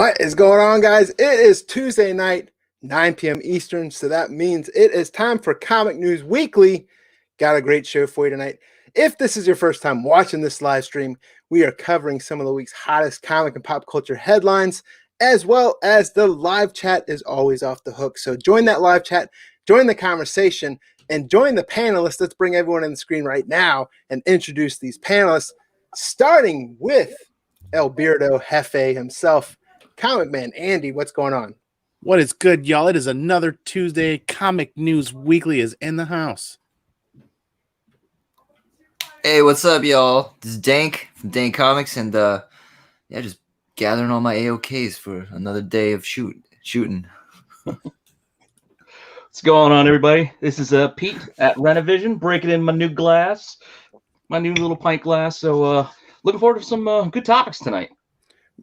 What is going on, guys? It is Tuesday night, 9 p.m. Eastern, so that means it is time for Comic News Weekly. Got a great show for you tonight. If this is your first time watching this live stream, we are covering some of the week's hottest comic and pop culture headlines, as well as the live chat is always off the hook. So join that live chat, join the conversation, and join the panelists. Let's bring everyone on the screen right now and introduce these panelists, starting with El Beardo Jefe himself. Comic Man Andy, what's going on? What is good, y'all? It is another Tuesday. Comic News Weekly is in the house. Hey, what's up, y'all? This is Dank from Dank Comics, and just gathering all my AOKs for another day of shooting. What's going on, everybody? This is Pete at Renovision, breaking in my new glass, my new little pint glass. So, looking forward to some good topics tonight.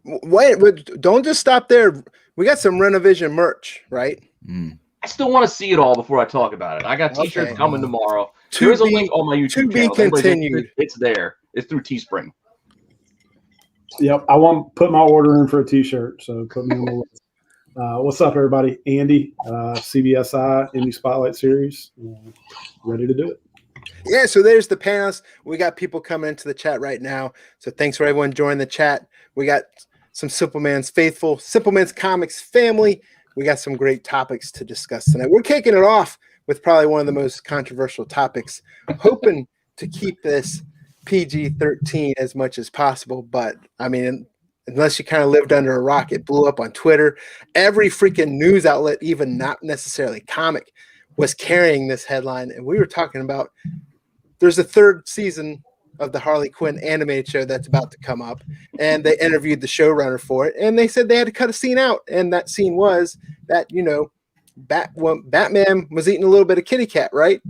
Wait, don't just stop there. We got some Renovision merch, right? I still want to see it all before I talk about it. I got t-shirts coming tomorrow. There's a link on my YouTube channel. To be continued. It's there. It's through Teespring. Yep, I want to put my order in for a t-shirt, so put me on the list. What's up, everybody? Andy, CBSI Indie Spotlight Series. Ready to do it. Yeah, so there's the panelists. We got people coming into the chat right now. So thanks for everyone joining the chat. We got some Simpleman's faithful, Simpleman's Comics family. We got some great topics to discuss tonight. We're kicking it off with probably one of the most controversial topics, hoping to keep this PG-13 as much as possible. But, I mean, unless you kind of lived under a rock, it blew up on Twitter. Every freaking news outlet, even not necessarily comic, was carrying this headline. And we were talking about there's a third season of the Harley Quinn animated show that's about to come up, and they interviewed the showrunner for it, and they said they had to cut a scene out, and that scene was that, you know, Batman was eating a little bit of kitty cat, right?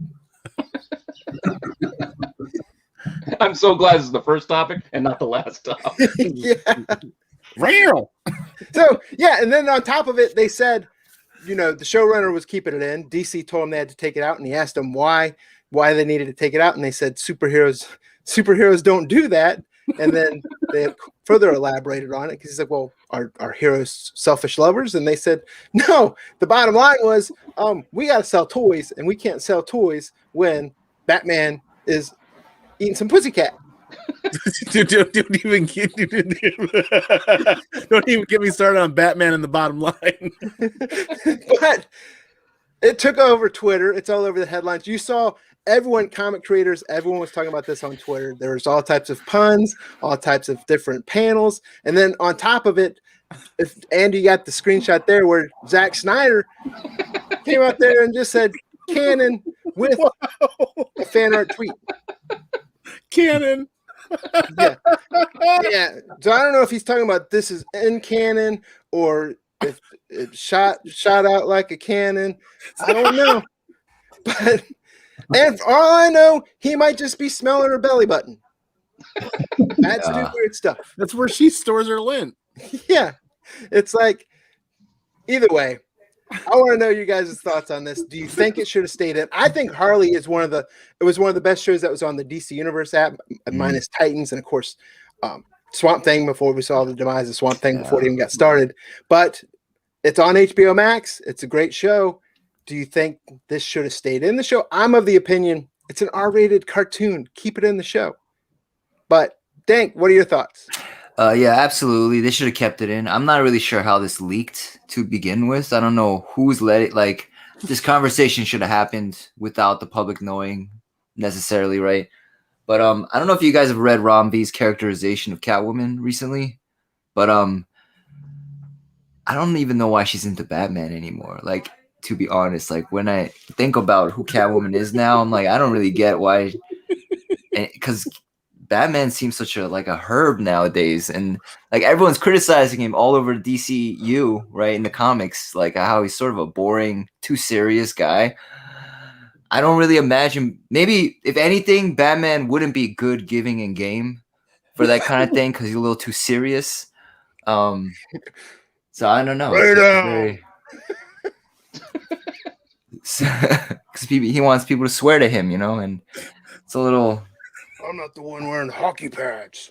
I'm so glad this is the first topic and not the last topic. Yeah. Real. So, yeah, and then on top of it, they said, you know, the showrunner was keeping it in. DC told him they had to take it out, and he asked them why they needed to take it out, and they said superheroes don't do that. And then they further elaborated on it because he's like, well, are heroes selfish lovers? And they said, no, the bottom line was we got to sell toys, and we can't sell toys when Batman is eating some pussycat. Don't even get me started on Batman and the bottom line. But it took over Twitter. It's all over the headlines. You saw everyone, comic creators, everyone was talking about this on Twitter. There was all types of puns, all types of different panels. And then on top of it, if Andy got the screenshot there where Zack Snyder came out there and just said canon with a fan art tweet. Canon. Yeah. So I don't know if he's talking about this is in canon or if it shot out like a cannon. I don't know. But and for all I know, he might just be smelling her belly button. That's weird stuff. That's where she stores her lint. Yeah. It's like, either way, I want to know you guys' thoughts on this. Do you think it should have stayed in? I think Harley is one of the best shows that was on the DC Universe app, minus Titans and, of course, Swamp Thing before we saw the demise of Swamp Thing before it even got started. But it's on HBO Max. It's a great show. Do you think this should have stayed in the show? I'm of the opinion it's an R-rated cartoon. Keep it in the show. But, Dank, what are your thoughts? Yeah, absolutely. They should have kept it in. I'm not really sure how this leaked to begin with. I don't know who's let it. Like, this conversation should have happened without the public knowing necessarily, right? But I don't know if you guys have read Ron V's characterization of Catwoman recently, but I don't even know why she's into Batman anymore. Like, to be honest, like when I think about who Catwoman is now, I'm like, I don't really get why, because Batman seems such a herb nowadays, and like everyone's criticizing him all over DCU, right, in the comics, like how he's sort of a boring, too serious guy. I don't really imagine. Maybe if anything, Batman wouldn't be good giving in game for that kind of thing because he's a little too serious. So I don't know. Because he wants people to swear to him, you know, and it's a little. I'm not the one wearing hockey pads.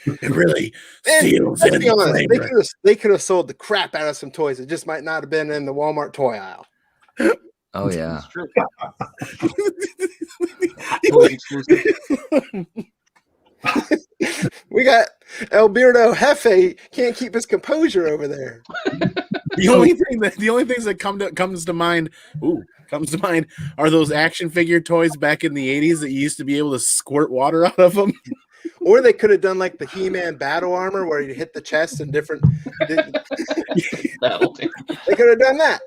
It really And seals let's in be the honest, flavor. they could have sold the crap out of some toys. It just might not have been in the Walmart toy aisle. Oh yeah. It's true. Toys exclusive. We got Alberto Jefe can't keep his composure over there. The only things that comes to mind are those action figure toys back in the 80s that you used to be able to squirt water out of them. Or they could have done like the He-Man battle armor where you hit the chest and different. That'll do. They could have done that.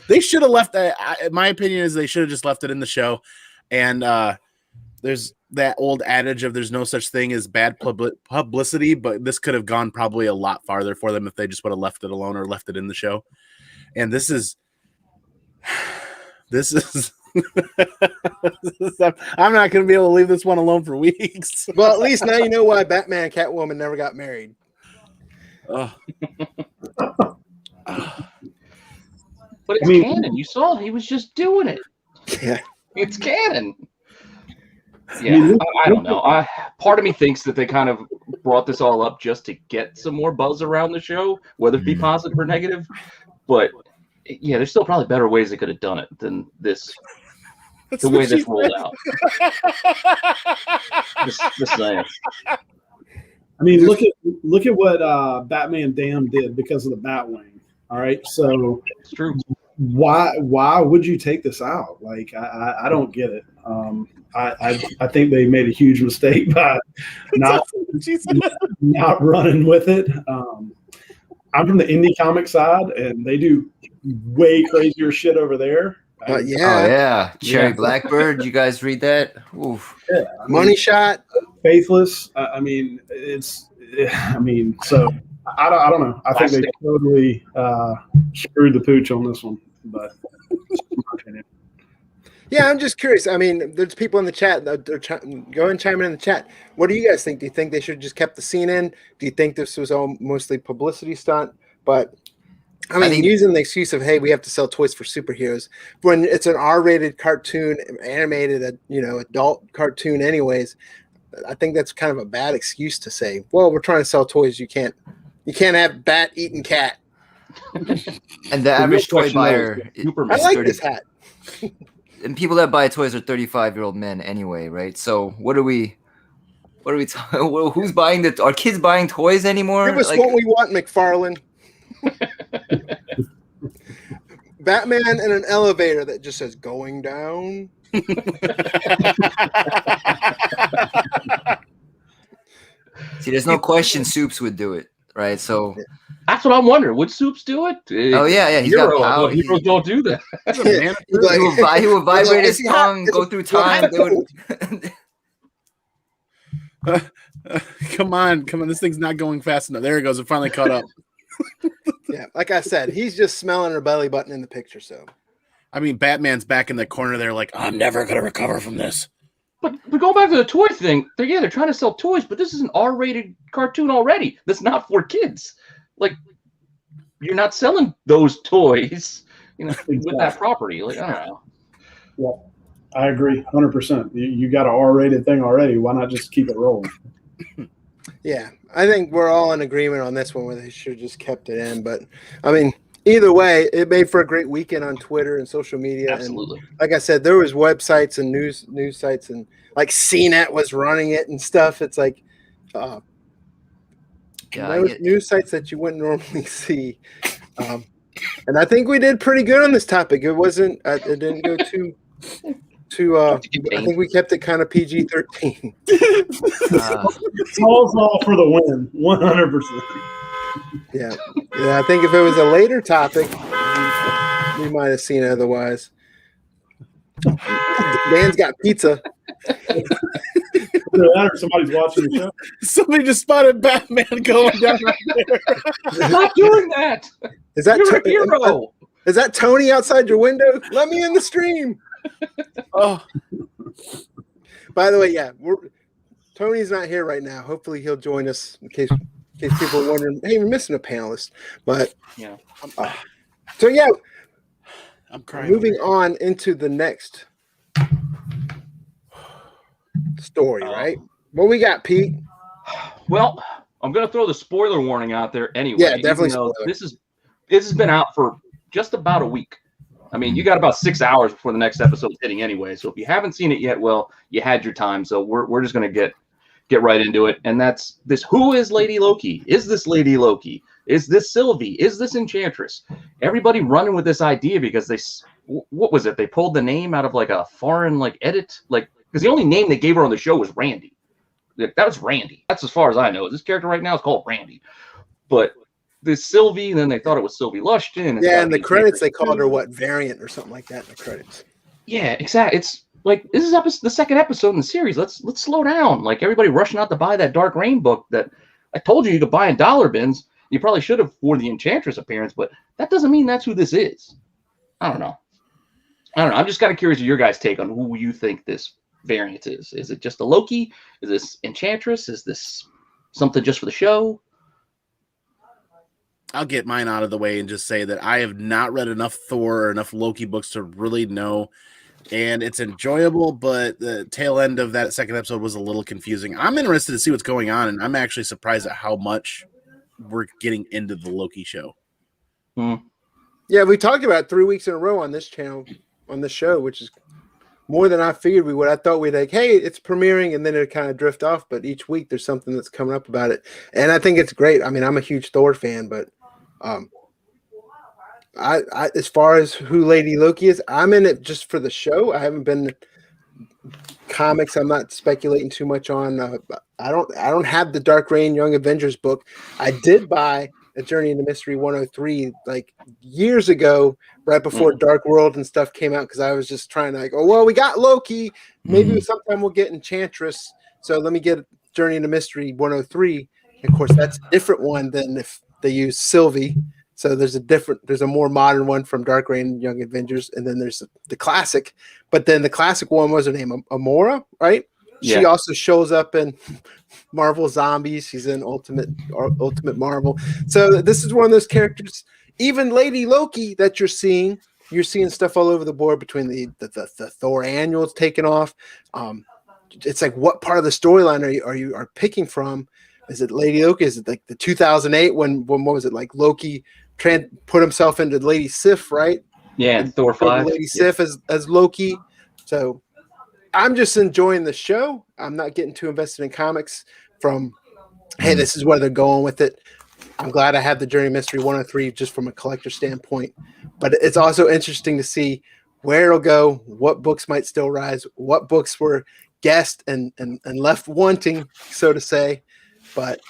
They should have left that. My opinion is they should have just left it in the show. And there's that old adage of there's no such thing as bad publicity, but this could have gone probably a lot farther for them if they just would have left it alone or left it in the show. And this is I'm not going to be able to leave this one alone for weeks. Well, at least now you know why Batman and Catwoman never got married. Oh. But it's canon. You saw he was just doing it. Yeah. It's canon. Yeah, I don't know. Part of me thinks that they kind of brought this all up just to get some more buzz around the show, whether it be positive or negative. But yeah, there's still probably better ways they could have done it than this. The way this rolled out. Just saying. I mean, look at what Batman Damn did because of the Batwing. All right, so It's true. why would you take this out? Like, I don't get it. I think they made a huge mistake by not running with it. I'm from the indie comic side, and they do way crazier shit over there. Yeah. Oh yeah. Cherry Blackbird. You guys read that? Oof. Yeah, Money Shot. Faithless. I mean, so I don't know. I think they totally screwed the pooch on this one. But Yeah, I'm just curious. I mean, there's people in the chat. Go and chime in the chat. What do you guys think? Do you think they should have just kept the scene in? Do you think this was all mostly publicity stunt? But I mean, using the excuse of, hey, we have to sell toys for superheroes when it's an R-rated cartoon, animated, adult cartoon anyways, I think that's kind of a bad excuse to say, well, we're trying to sell toys. You can't have bat eating cat. And the average toy buyer I like this hat. And people that buy toys are 35-year-old men anyway, right? So what are we talking? Who's buying are kids buying toys anymore? Give us what we want, McFarlane. Batman in an elevator that just says going down. See, there's no question Soups would do it, right? So that's what I'm wondering. Would Soups do it? Oh yeah, he's got power. Heroes don't do that. He would vibrate his tongue, go through time. Come on. This thing's not going fast enough. There it goes. It finally caught up. Yeah, like I said, he's just smelling her belly button in the picture. So, I mean, Batman's back in the corner there, like, I'm never gonna recover from this. But go back to the toy thing. They're trying to sell toys, but this is an R-rated cartoon already. That's not for kids. Like, you're not selling those toys, with that property. Like, I don't know. Well, I agree 100%. You got an R-rated thing already. Why not just keep it rolling? Yeah, I think we're all in agreement on this one where they should have just kept it in. But, I mean, either way, it made for a great weekend on Twitter and social media. Absolutely. And like I said, there was websites and news sites and like CNET was running it and stuff. It's like news sites that you wouldn't normally see. And I think we did pretty good on this topic. It wasn't. It didn't go too. I think we kept it kind of PG-13. All for the win, 100%. Yeah. I think if it was a later topic, we might have seen it otherwise. Dan's got pizza. Somebody's watching the show. Somebody just spotted Batman going down right there. Stop doing that. Is that You're a hero. Is that Tony outside your window? Let me in the stream. Oh. By the way, yeah, Tony's not here right now. Hopefully he'll join us in case people are wondering, hey, we're missing a panelist. But yeah. So yeah, I'm crying. Moving on into the next story, right? What we got, Pete? Well, I'm gonna throw the spoiler warning out there anyway. Yeah, definitely even though spoiler. this has been out for just about a week. I mean, you got about 6 hours before the next episode's hitting anyway. So if you haven't seen it yet, well, you had your time. So we're just gonna get right into it. And that's this: who is Lady Loki? Is this Lady Loki? Is this Sylvie? Is this Enchantress? Everybody running with this idea because what was it? They pulled the name out of like a foreign edit, because the only name they gave her on the show was Randy. That was Randy. That's as far as I know. This character right now is called Randy. But this Sylvie, and then they thought it was Sylvie Lushton. Yeah, in the credits they called her Variant or something like that in the credits. Yeah, exactly. It's like this is the second episode in the series. Let's slow down. Like everybody rushing out to buy that Dark Reign book that I told you could buy in dollar bins. You probably should have for the Enchantress appearance, but that doesn't mean that's who this is. I don't know. I'm just kind of curious of your guys' take on who you think this variant is. Is it just a Loki? Is this Enchantress? Is this something just for the show? I'll get mine out of the way and just say that I have not read enough Thor or enough Loki books to really know. And it's enjoyable, but the tail end of that second episode was a little confusing. I'm interested to see what's going on, and I'm actually surprised at how much we're getting into the Loki show. Yeah, we talked about it 3 weeks in a row on this channel, on this show, which is more than I figured we would. I thought we'd hey, it's premiering, and then it kind of drift off. But each week there's something that's coming up about it, and I think it's great. I mean, I'm a huge Thor fan, but I as far as who Lady Loki is, I'm in it just for the show. I haven't been comics. I'm not speculating too much on. I don't have the Dark Reign Young Avengers book. I did buy A Journey into Mystery 103 years ago, right before Dark World and stuff came out, because I was just trying to we got Loki. Maybe sometime we'll get Enchantress. So let me get Journey into Mystery 103. And of course, that's a different one than if they use Sylvie. So there's a more modern one from Dark Reign Young Avengers, and then there's the classic. But then the classic one was her name, Amora, right? Yeah. She also shows up in Marvel Zombies. She's in Ultimate Marvel. So this is one of those characters. Even Lady Loki that you're seeing stuff all over the board between the Thor annuals taking off. It's like, what part of the storyline are you picking from? Is it Lady Loki? Is it like the 2008 when what was it, like Loki put himself into Lady Sif, right? Yeah, and Thor 5. Lady Sif as Loki. So I'm just enjoying the show. I'm not getting too invested in comics from, hey, this is where they're going with it. I'm glad I have the Journey Mystery 103 just from a collector standpoint. But it's also interesting to see where it'll go, what books might still rise, what books were guessed and left wanting, so to say. But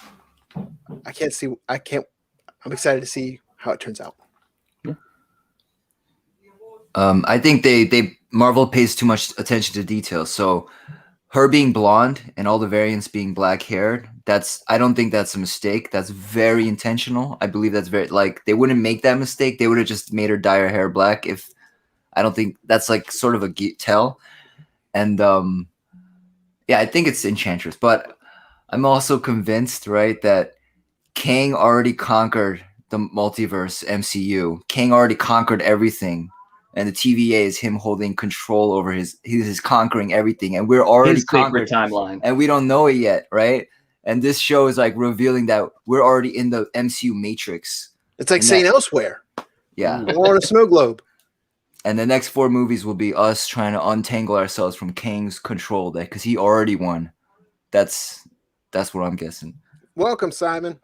I'm excited to see how it turns out. I think they Marvel pays too much attention to details. So her being blonde and all the variants being black haired, I don't think that's a mistake. That's very intentional. I believe that's very, they wouldn't make that mistake. They would have just made her dye her hair black. I don't think that's sort of a tell. And yeah, I think it's Enchantress, but I'm also convinced, right, that Kang already conquered the multiverse MCU. Kang already conquered everything. And the TVA is him holding control over he's conquering everything. And we're already conquered timeline. And we don't know it yet, right? And this show is revealing that we're already in the MCU matrix. It's like saying elsewhere. Yeah. We're on a snow globe. And the next 4 movies will be us trying to untangle ourselves from Kang's control, because he already won. That's what I'm guessing. Welcome, Simon.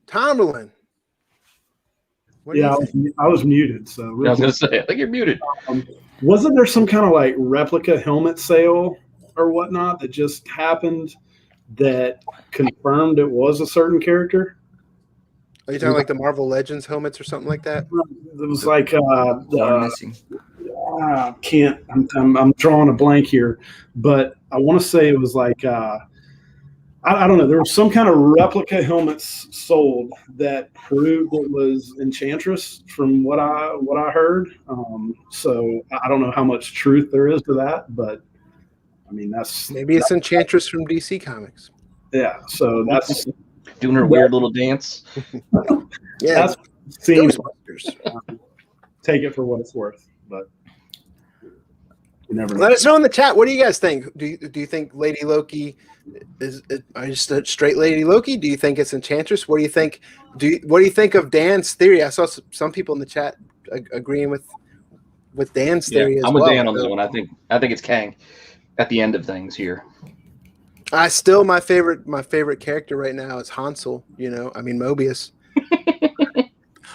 Tomberlin. Yeah, I was muted. So I was going to say, I think you're muted. Wasn't there some kind of replica helmet sale or whatnot that just happened that confirmed it was a certain character? Are you talking like the Marvel Legends helmets or something like that? It was missing. I'm drawing a blank here, but I want to say it was I don't know. There was some kind of replica helmets sold that proved it was Enchantress from what I heard. So I don't know how much truth there is to that, but I mean maybe it's Enchantress from DC Comics. Yeah. So that's doing her weird little dance. Yeah. That seems take it for what it's worth, but. You never know. Let us know in the chat. What do you guys think? Do you think Lady Loki is just a straight Lady Loki? Do you think it's Enchantress? What do you think? What do you think of Dan's theory? I saw some people in the chat agreeing with Dan's theory as I'm with well. Dan on this one. I think it's Kang at the end of things here. My favorite character right now is Hansel. You know, I mean Mobius.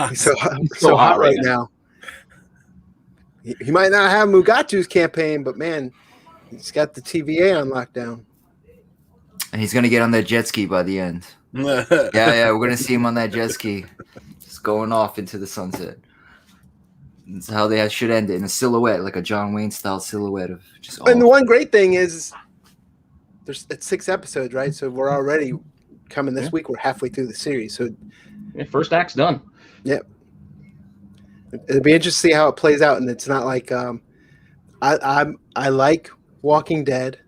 He's so hot right now. He might not have Mugatu's campaign, but man, he's got the TVA on lockdown. And he's gonna get on that jet ski by the end. Yeah, we're gonna see him on that jet ski, just going off into the sunset. That's how they should end it, in a silhouette, like a John Wayne style silhouette of just. And the one great thing is, it's 6 episodes, right? So we're already coming this week. We're halfway through the series, so first act's done. Yep. It'll be interesting to see how it plays out, and it's not like I like Walking Dead,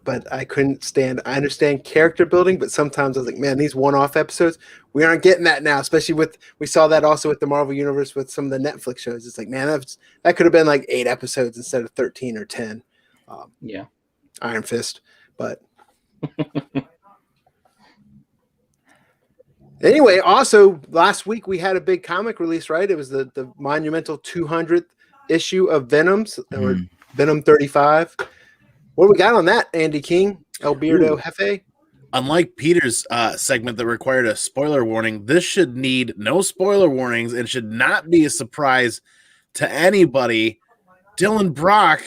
but I couldn't stand. I understand character building, but sometimes I was like, man, these one-off episodes, we aren't getting that now. Especially we saw that also with the Marvel Universe with some of the Netflix shows. It's like, man, that could have been like 8 episodes instead of 13 or 10. Iron Fist, but. Anyway, also last week we had a big comic release, right? It was the monumental 200th issue of Venom's, or Venom 35. What do we got on that, Andy King, El Beardo Jefe? Unlike Peter's segment that required a spoiler warning, this should need no spoiler warnings and should not be a surprise to anybody. Dylan Brock,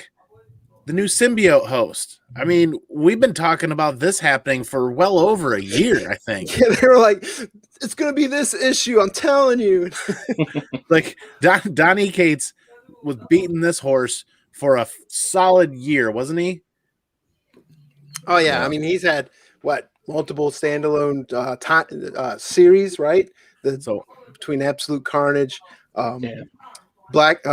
the new symbiote host. I mean, we've been talking about this happening for well over a year, I think. Yeah, they were like, it's going to be this issue, I'm telling you. Like, Donnie Cates was beating this horse for a solid year, wasn't he? Oh, yeah. I mean, he's had, multiple standalone series, right? Between Absolute Carnage, Black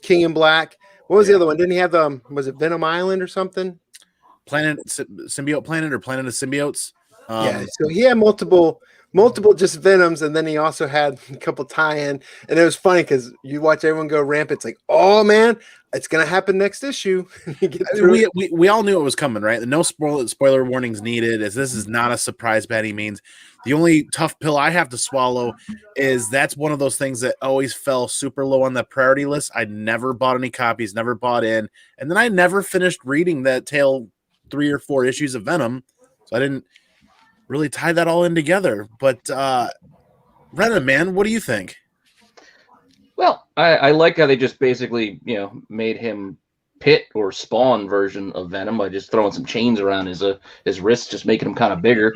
King in Black. What was the other one? Didn't he have was it Venom Island or something? Symbiote Planet or Planet of Symbiotes. So he had multiple just Venoms, and then he also had a couple tie-in, and it was funny because you watch everyone go rampant. It's like, oh man, it's gonna happen next issue. we all knew it was coming, right? No spoiler warnings needed, as this is not a surprise by any means. The only tough pill I have to swallow is that's one of those things that always fell super low on the priority list. I never bought any copies, never bought in, and then I never finished reading that tail 3 or 4 issues of Venom, so I didn't really tie that all in together. But Renan, man, what do you think? Well, I like how they just basically, made him Pit or Spawn version of Venom by just throwing some chains around his wrists, just making him kind of bigger.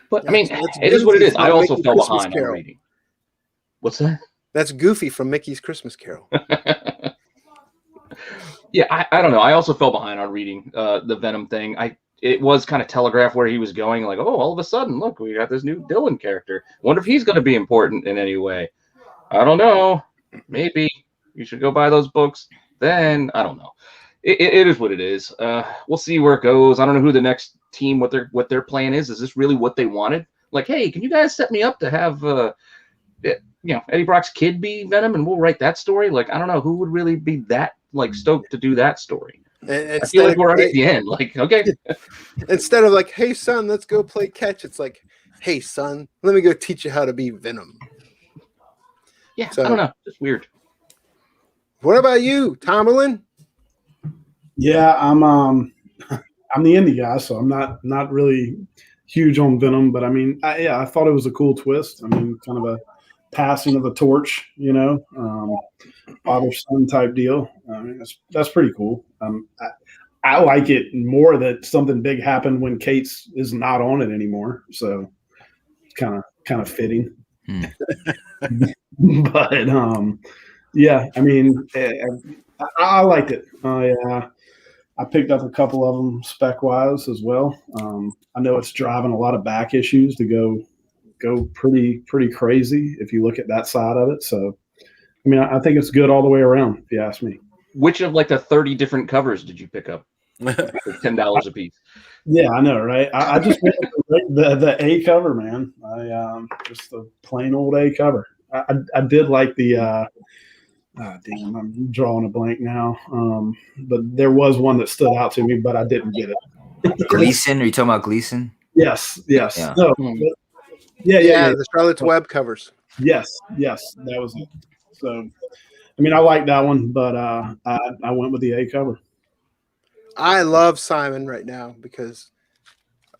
But I mean, it is what it is. I also fell behind on reading. What's that? That's Goofy from Mickey's Christmas Carol. Yeah, I don't know. I also fell behind on reading the Venom thing. It was kind of telegraphed where he was going, like, oh, all of a sudden, look, we got this new Dylan character. Wonder if he's going to be important in any way. I don't know. Maybe you should go buy those books. Then I don't know. It is what it is. We'll see where it goes. I don't know who the next team, what their plan is. Is this really what they wanted? Like, hey, can you guys set me up to have Eddie Brock's kid be Venom, and we'll write that story? Like, I don't know who would really be that stoked to do that story. I feel like we're already at the end. Like, okay. Instead of like, hey son, let's go play catch, it's like, hey son, let me go teach you how to be Venom. Yeah, so, I don't know. It's weird. What about you, Tomlin? Yeah, I'm the indie guy, so I'm not really huge on Venom, but I mean, I thought it was a cool twist. I mean, kind of a passing of the torch, father-son type deal. I mean, that's pretty cool. I like it more that something big happened when Cates is not on it anymore, so it's kind of fitting. But yeah, I mean, I liked it. I picked up a couple of them spec-wise as well. I know it's driving a lot of back issues to go pretty crazy if you look at that side of it. So, I mean, I think it's good all the way around, if you ask me. Which of the 30 different covers did you pick up? $10 a piece. Yeah, I know, right? I just went with the A cover, man. Just the plain old A cover. I did like the damn, I'm drawing a blank now. But there was one that stood out to me, but I didn't get it. Gleason? Are you talking about Gleason? Yes. Yeah. No, Hmm. but- yeah. The Charlotte's Web covers. Yes, that was it. So, I mean, I like that one, but I went with the A cover. I love Simon right now because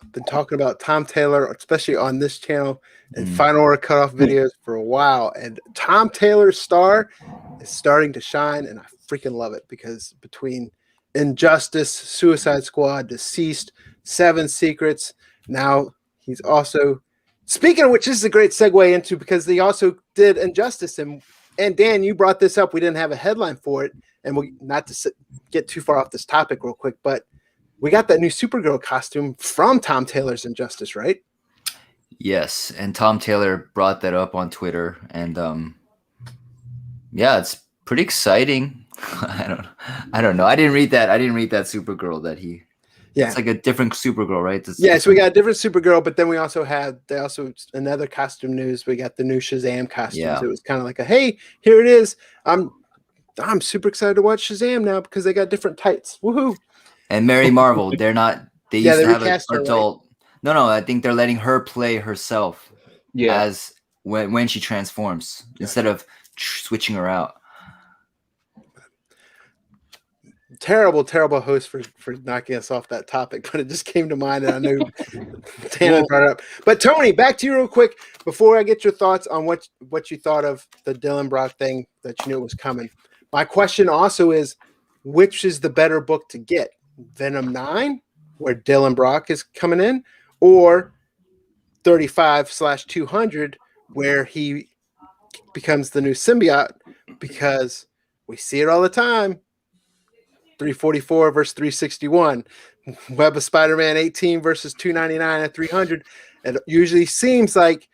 I've been talking about Tom Taylor, especially on this channel and Final Order Cutoff videos for a while. And Tom Taylor's star is starting to shine, and I freaking love it because between Injustice, Suicide Squad, Deceased, Seven Secrets, now he's also, speaking of which, this is a great segue into, because they also did Injustice. And Dan, you brought this up. We didn't have a headline for it. And we, not to get too far off this topic real quick, but we got that new Supergirl costume from Tom Taylor's Injustice, right? Yes, and Tom Taylor brought that up on Twitter, and yeah, it's pretty exciting. I don't know. I didn't read that Supergirl that he. Yeah, it's like a different Supergirl, right? So we got a different Supergirl, but then we also had another costume news. We got the new Shazam costumes. Yeah. It was kind of like a, hey, here it is. I'm super excited to watch Shazam now because they got different tights. Woohoo! And Mary Marvel, they used to have an adult. Right? No, I think they're letting her play herself. Yeah. As when she transforms instead of switching her out. Terrible host for knocking us off that topic, but it just came to mind, and I knew Tanner brought it up. But Tony, back to you real quick before I get your thoughts on what you thought of the Dylan Brock thing that you knew was coming. My question also is, which is the better book to get? Venom 9, where Dylan Brock is coming in, or 35/200, where he becomes the new symbiote? Because we see it all the time. 344 versus 361. Web of Spider-Man 18 versus 299 at 300. It usually seems like,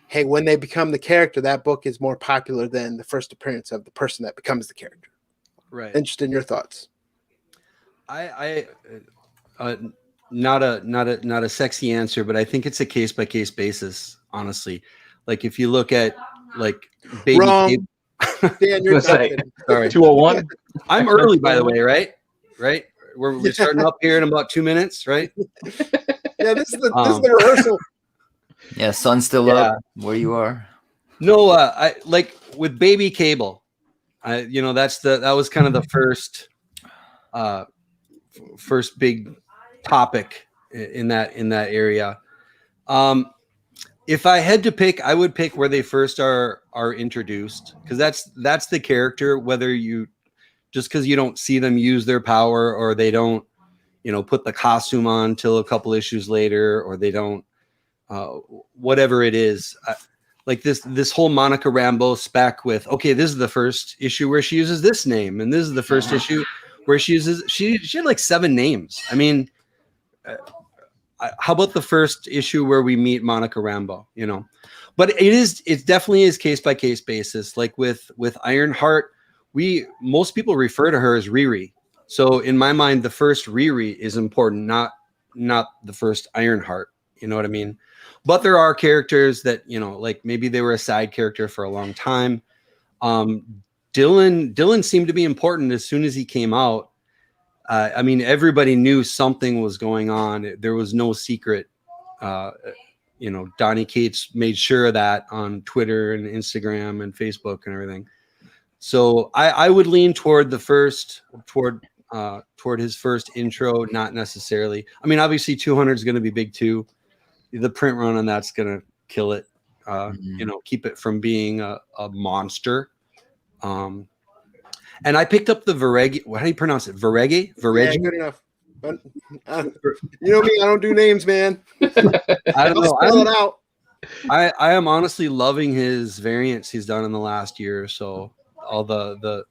hey, when they become the character, that book is more popular than the first appearance of the person that becomes the character. Right. Interested in your thoughts. I not a sexy answer, but I think it's a case by case basis. Honestly, like if you look at like baby. Wrong. Dan, you're sorry. 201. I'm early, by the way, right? We're starting up here in about 2 minutes, right? Yeah, this is the rehearsal. Yeah, sun's still up where you are. No, I like with Baby Cable. That was kind of the first big topic in that area. If I had to pick, I would pick where they first are introduced, because that's the character. Whether you just because you don't see them use their power, or they don't, put the costume on till a couple issues later, or they don't, whatever it is. Like this whole Monica Rambeau spec with, okay, this is the first issue where she uses this name, and this is the first issue where she had like 7 names. I mean, how about the first issue where we meet Monica Rambeau? But it definitely is case by case basis. Like with Ironheart, most people refer to her as Riri. So in my mind, the first Riri is important, not the first Ironheart. You know what I mean? But there are characters that, like maybe they were a side character for a long time. Dylan seemed to be important as soon as he came out. I mean, everybody knew something was going on. There was no secret. Donnie Cates made sure of that on Twitter and Instagram and Facebook and everything. So I would lean toward his first intro, not necessarily. I mean, obviously 200 is going to be big too. The print run on that's going to kill it. Keep it from being a monster. And I picked up the Verege. How do you pronounce it? Verege? Yeah, good enough. But, you know me, I don't do names, man. I don't know. Spell it out. I am honestly loving his variants he's done in the last year or so. All the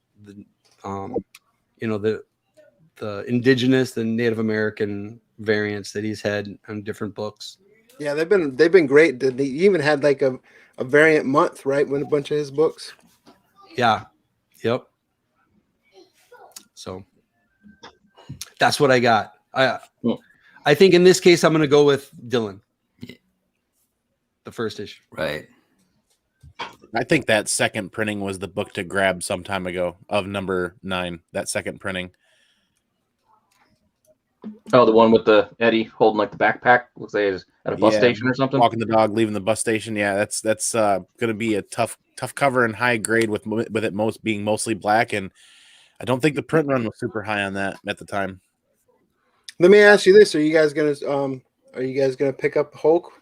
indigenous, the Native American variants that he's had on different books. Yeah, they've been great. They even had like a variant month, right? With a bunch of his books. Yeah. Yep. So that's what I got. I think in this case I'm going to go with Dylan. The first issue. Right. I think that second printing was the book to grab some time ago of number 9. That second printing. Oh, the one with the Eddie holding like the backpack. Looks like he's at a bus station or something. Walking the dog, leaving the bus station. Yeah, that's going to be a tough cover and high grade with it being mostly black. And I don't think the print run was super high on that at the time. Let me ask you this: Are you guys gonna pick up Hulk?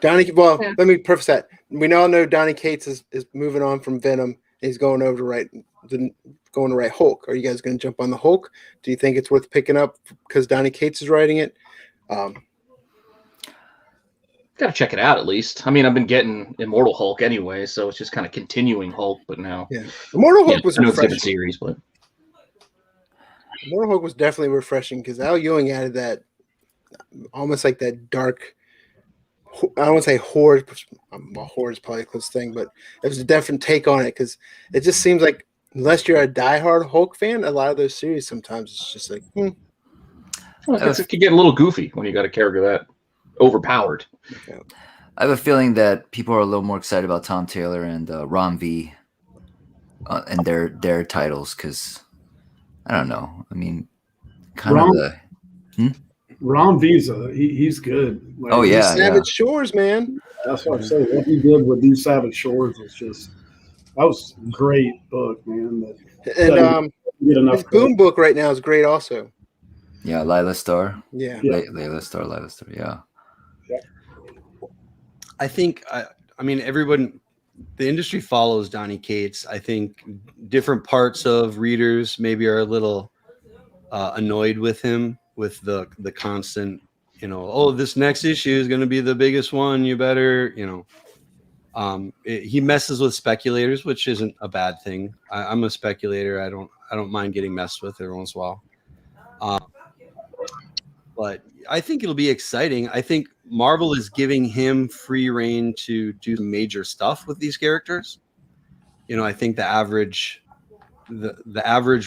Donnie. Well, let me preface that. We all know Donnie Cates is moving on from Venom. He's going over to write Hulk. Are you guys going to jump on the Hulk? Do you think it's worth picking up because Donnie Cates is writing it? Got to check it out at least. I mean, I've been getting Immortal Hulk anyway, so it's just kind of continuing Hulk. But now, Immortal Hulk was I know it's a refreshing. different series, but Immortal Hulk was definitely refreshing because Al Ewing added that almost like that dark. I don't want to say horror. Well, horror is probably a close thing, but it was a different take on it because it just seems like unless you're a diehard Hulk fan, a lot of those series sometimes it's just like. Well, it could get a little goofy when you got a character that overpowered. Yeah. I have a feeling that people are a little more excited about Tom Taylor and Ron V and their titles because I don't know. I mean, Ron Visa, he's good. Oh yeah, Savage Shores, man. That's what I'm saying. What he did with these Savage Shores was that was a great book, man. And his Boom book right now is great, also. Yeah, Lila Star. Yeah, Lila Star. Yeah. I think I mean everyone. The industry follows Donnie Cates. I think different parts of readers maybe are a little annoyed with him. With the constant, this next issue is going to be the biggest one. You better, he messes with speculators, which isn't a bad thing. I'm a speculator. I don't mind getting messed with every once in a while. But I think it'll be exciting. I think Marvel is giving him free reign to do major stuff with these characters. I think the average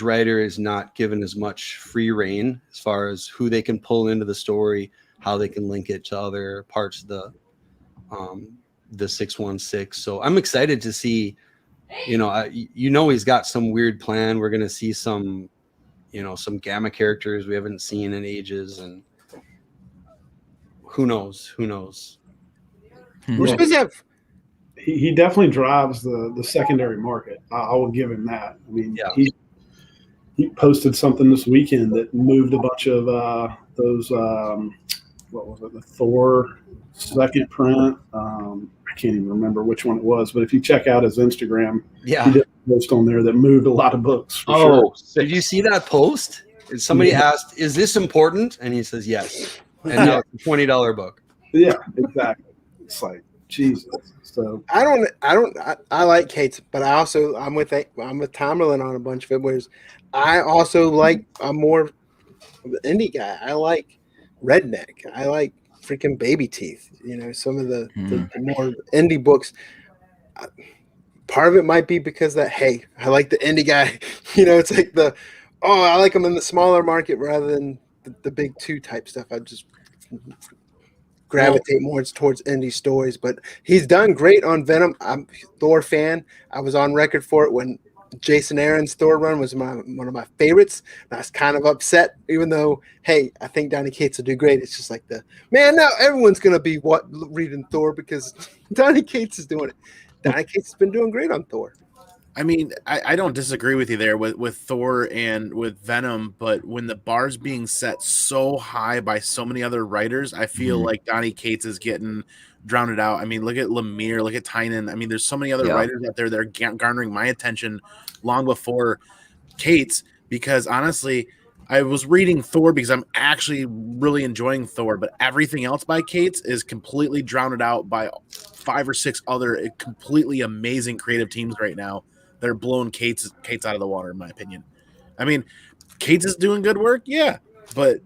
writer is not given as much free reign as far as who they can pull into the story, how they can link it to other parts of the 616. So I'm excited to see, he's got some weird plan. We're going to see some gamma characters we haven't seen in ages, and who knows? We're supposed to have. He definitely drives the secondary market. I will give him that. I mean, he posted something this weekend that moved a bunch of those. What was it? The Thor second print. I can't even remember which one it was, but if you check out his Instagram, he did a post on there that moved a lot of books. Sure. Did you see that post? Somebody asked, "Is this important?" And he says, "Yes." And now it's a $20 book. Yeah, exactly. It's like Jesus. So I like Cates, but I'm with Tomerlin on a bunch of it. Whereas I also I'm more of an indie guy. I like Redneck. I like freaking Baby Teeth. Some of the more indie books. Part of it might be because I like the indie guy. It's like I like them in the smaller market rather than the big 2 type stuff. I just gravitate more towards indie stories, but he's done great on Venom. I'm a Thor fan. I was on record for it when Jason Aaron's Thor run was one of my favorites. And I was kind of upset, even though, I think Donnie Cates will do great. It's just like now everyone's going to be reading Thor because Donnie Cates is doing it. Donnie Cates has been doing great on Thor. I mean, I don't disagree with you there with Thor and with Venom, but when the bar's being set so high by so many other writers, I feel like Donnie Cates is getting drowned out. I mean, look at Lemire, look at Tynan. I mean, there's so many other writers out there that are garnering my attention long before Cates, because honestly, I was reading Thor because I'm actually really enjoying Thor, but everything else by Cates is completely drowned out by 5 or 6 other completely amazing creative teams right now. They're blowing Cates out of the water, in my opinion. I mean, Cates is doing good work, yeah, but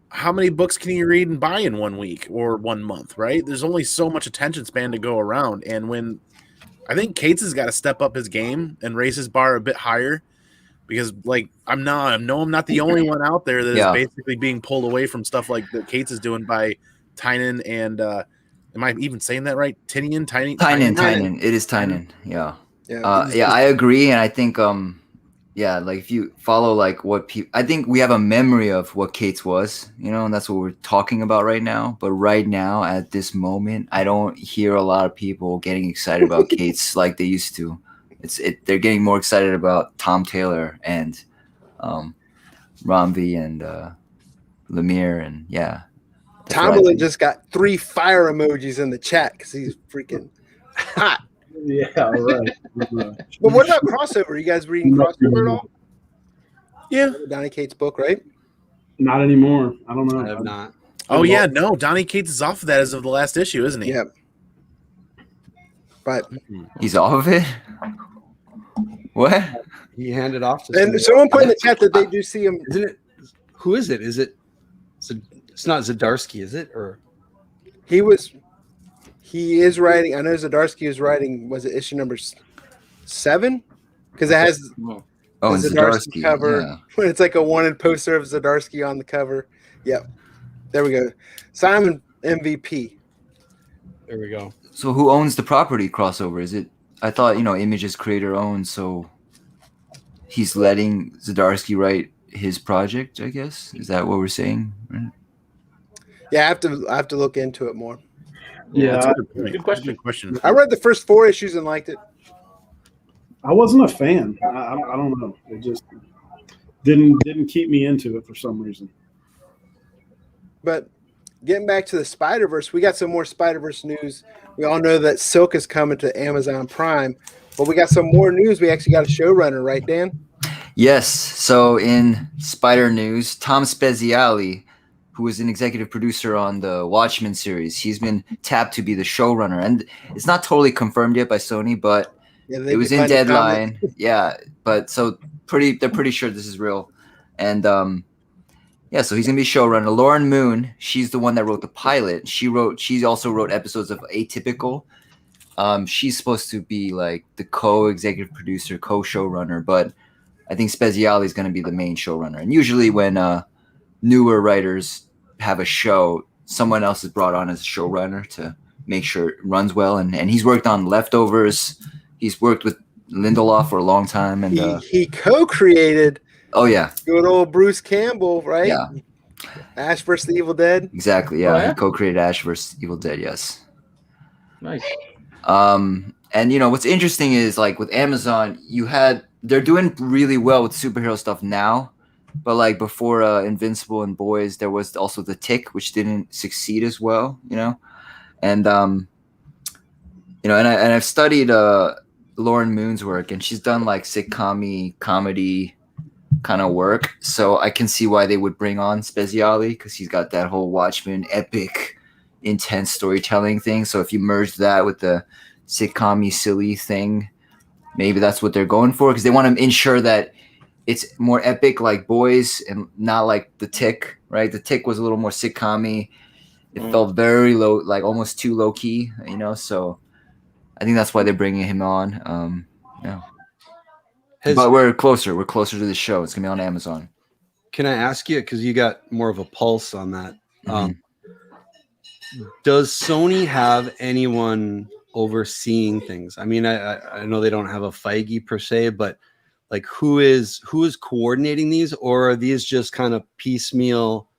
how many books can you read and buy in 1 week or 1 month, right? There's only so much attention span to go around, and when I think Cates has got to step up his game and raise his bar a bit higher, because I'm not the only one out there that is basically being pulled away from stuff like that Cates is doing by Tynan and Am I even saying that right? Tynan. It is Tynan. Yeah. Yeah. Yeah, I agree, and I think yeah, like if you follow like what people, I think we have a memory of what Kate's was, and that's what we're talking about right now. But right now, at this moment, I don't hear a lot of people getting excited about Kate's like they used to. They're getting more excited about Tom Taylor and Romvey and Lemire, and yeah. Tomlin just got 3 fire emojis in the chat because he's freaking hot. Yeah, right. But what about crossover? You guys reading crossover at all? Yeah. Donny Cates' book, right? Not anymore. I don't know. I have not. Oh yeah, no. Donny Cates is off of that as of the last issue, isn't he? Yeah. But he's off of it. What? He handed off to and someone put in the chat that they do see him. Isn't it? Who is it? Is it? It's not Zdarsky, is it? Or he is writing. I know Zdarsky is writing. Was it issue number 7? Because it has Oh, the and Zdarsky cover. Yeah. When it's like a wanted poster of Zdarsky on the cover. Yep. There we go. Simon MVP. there we go. So who owns the property crossover? Is it? I thought Image's creator owns, so he's letting Zdarsky write his project. I guess is that what we're saying? Right? Yeah, I have to look into it more. Yeah, Good question. Good question. I read the first 4 issues and liked it. I wasn't a fan. I don't know. It just didn't keep me into it for some reason. But getting back to the Spider-Verse, we got some more Spider-Verse news. We all know that Silk is coming to Amazon Prime, but we got some more news. We actually got a showrunner, right, Dan? Yes. So in Spider news, Tom Spezialy, who is an executive producer on the Watchmen series, he's been tapped to be the showrunner, and it's not totally confirmed yet by Sony, but it was in deadline. Yeah, but so they're pretty sure this is real, and yeah, so he's gonna be showrunner. Lauren Moon, she's the one that wrote the pilot. She also wrote episodes of Atypical. She's supposed to be like the co-executive producer, co-showrunner, but I think Spezialy is going to be the main showrunner. And usually when newer writers have a show, someone else is brought on as a showrunner to make sure it runs well. And he's worked on Leftovers. He's worked with Lindelof for a long time. And he co-created. Oh yeah, good old Bruce Campbell, right? Yeah, Ash vs. the Evil Dead. Exactly. Yeah, Oh, yeah? He co-created Ash vs. Evil Dead. Yes. Nice. And what's interesting is like with Amazon, they're doing really well with superhero stuff now, but like before Invincible and Boys, there was also The Tick, which didn't succeed as well, and I've studied Lauren Moon's work, and she's done like sitcom-y comedy kind of work, so I can see why they would bring on Spezialy, because he's got that whole Watchmen epic, intense storytelling thing. So if you merge that with the sitcom-y silly thing, maybe that's what they're going for, because they want to ensure that it's more epic like Boys and not like The Tick, right? The Tick was a little more sitcom-y. It felt very low, like almost too low-key, so I think that's why they're bringing him on. Yeah. But we're closer to the show. It's going to be on Amazon. Can I ask you, because you got more of a pulse on that, Mhm. Does Sony have anyone overseeing things? I mean, I know they don't have a Feige per se, but like who is coordinating these, or are these just kind of piecemeal,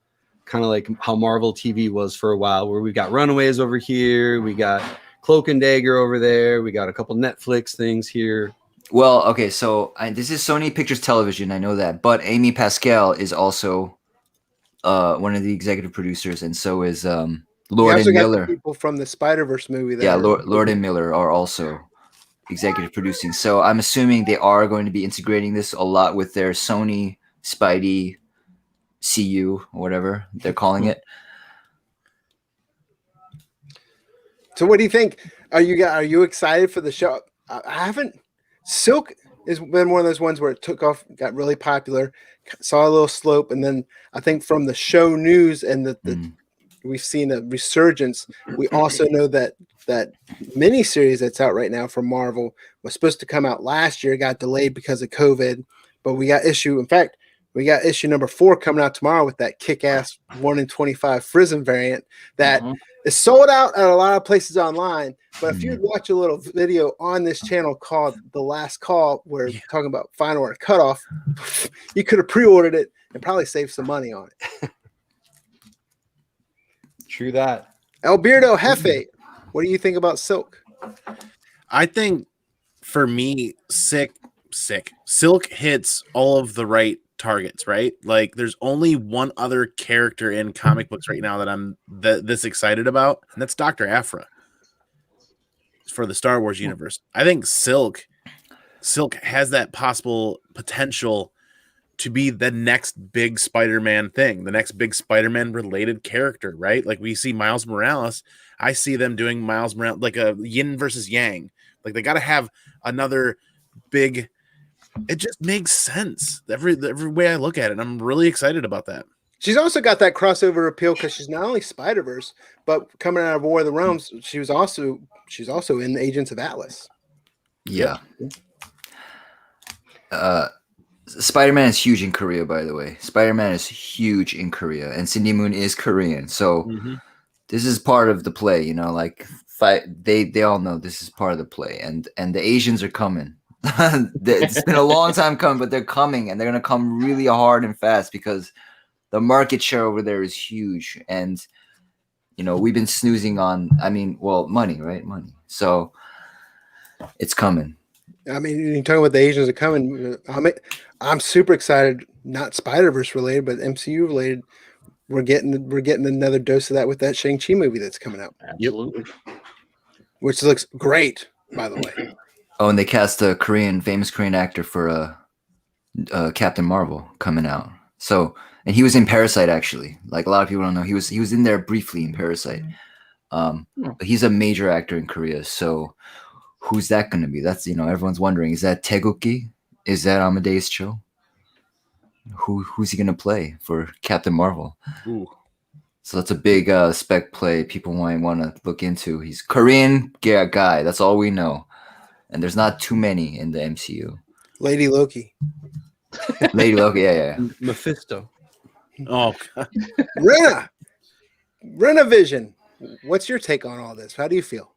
kind of like how Marvel TV was for a while, where we got Runaways over here, we got Cloak and Dagger over there, we got a couple Netflix things here. Well, okay, so this is Sony Pictures Television, I know that, but Amy Pascal is also one of the executive producers, and so is Lord and Miller. People from the Spider-Verse movie. Yeah, Lord and Miller are also executive producing. So I'm assuming they are going to be integrating this a lot with their Sony Spidey CU or whatever they're calling it. So what do you think? Are you excited for the show? I haven't. Silk has been one of those ones where it took off, got really popular, saw a little slope, and then I think from the show news and we've seen a resurgence. We also know that miniseries that's out right now from Marvel was supposed to come out last year, got delayed because of COVID, but we got issue number 4 coming out tomorrow with that kick-ass 1 in 25 Frism variant that It's sold out at a lot of places online, but if you'd watch a little video on this channel called The Last Call, where we're talking about final order cutoff, you could have pre-ordered it and probably saved some money on it. True that. Alberto Jefe, what do you think about Silk? I think for me, Silk hits all of the right targets, right? Like there's only one other character in comic books right now that I'm this excited about, and that's Dr. Aphra for the Star Wars universe. I think Silk has that possible potential to be the next big Spider-Man thing, the next big Spider-Man related character, right? Like we see Miles Morales. I see them doing Miles Morales like a yin versus yang. Like they got to have another big. It just makes sense every way I look at it. I'm really excited about that. She's also got that crossover appeal because she's not only Spider-Verse, but coming out of War of the Realms, she's also in Agents of Atlas. Yeah. Spider-Man is huge in Korea, by the way. Spider-Man is huge in Korea, and Cindy Moon is Korean, so this is part of the play. You know, like they all know this is part of the play, and the Asians are coming. It's been a long time coming, but they're coming, and they're gonna come really hard and fast because the market share over there is huge, and you know we've been snoozing on. I mean, well, money, right? Money. So it's coming. I mean, you're talking about the Asians are coming. I'm super excited. Not Spider-Verse related, but MCU related. We're getting another dose of that with that Shang-Chi movie that's coming out. Absolutely. Which looks great, by the way. Oh, and they cast a famous Korean actor for Captain Marvel coming out. So, and he was in Parasite actually. Like a lot of people don't know, he was in there briefly in Parasite. But he's a major actor in Korea. So, who's that going to be? That's everyone's wondering. Is that Taegukgi? Is that Amadeus Cho? Who's he going to play for Captain Marvel? Ooh. So that's a big spec play people might want to look into. He's Korean guy. That's all we know. And there's not too many in the MCU. Lady Loki. Lady Loki, yeah. Mephisto. Oh, God. Rena Vision. What's your take on all this? How do you feel?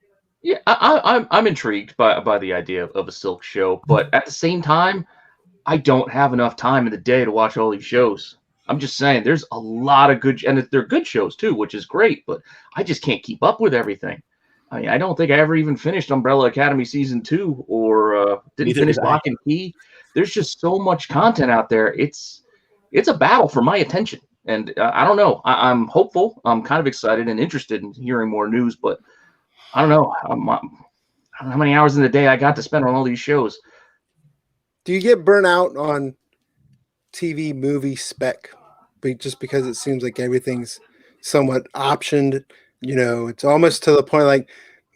Yeah, I'm intrigued by the idea of a Silk show, but at the same time, I don't have enough time in the day to watch all these shows. I'm just saying, there's a lot of good, and they're good shows too, which is great, but I just can't keep up with everything. I mean, I don't think I ever even finished Umbrella Academy season 2, or didn't finish Lock and Key. There's just so much content out there. It's a battle for my attention, and I don't know. I'm hopeful. I'm kind of excited and interested in hearing more news, but I don't know. I don't know how many hours in the day I got to spend on all these shows. Do you get burnt out on TV movie spec just because it seems like everything's somewhat optioned? It's almost to the point like,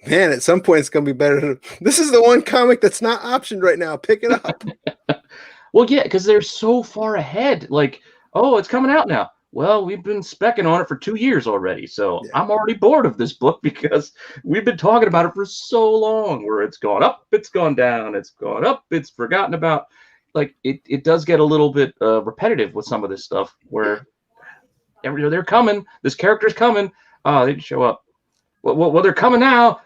man, at some point it's going to be better. This is the one comic that's not optioned right now. Pick it up. Well, yeah, because they're so far ahead. Like, oh, it's coming out now. Well, we've been specking on it for 2 years already. So yeah. I'm already bored of this book because we've been talking about it for so long, where it's gone up, it's gone down, it's gone up, it's forgotten about. Like, it does get a little bit repetitive with some of this stuff where they're coming. This character's coming. Oh, they didn't show up. Well, they're coming now.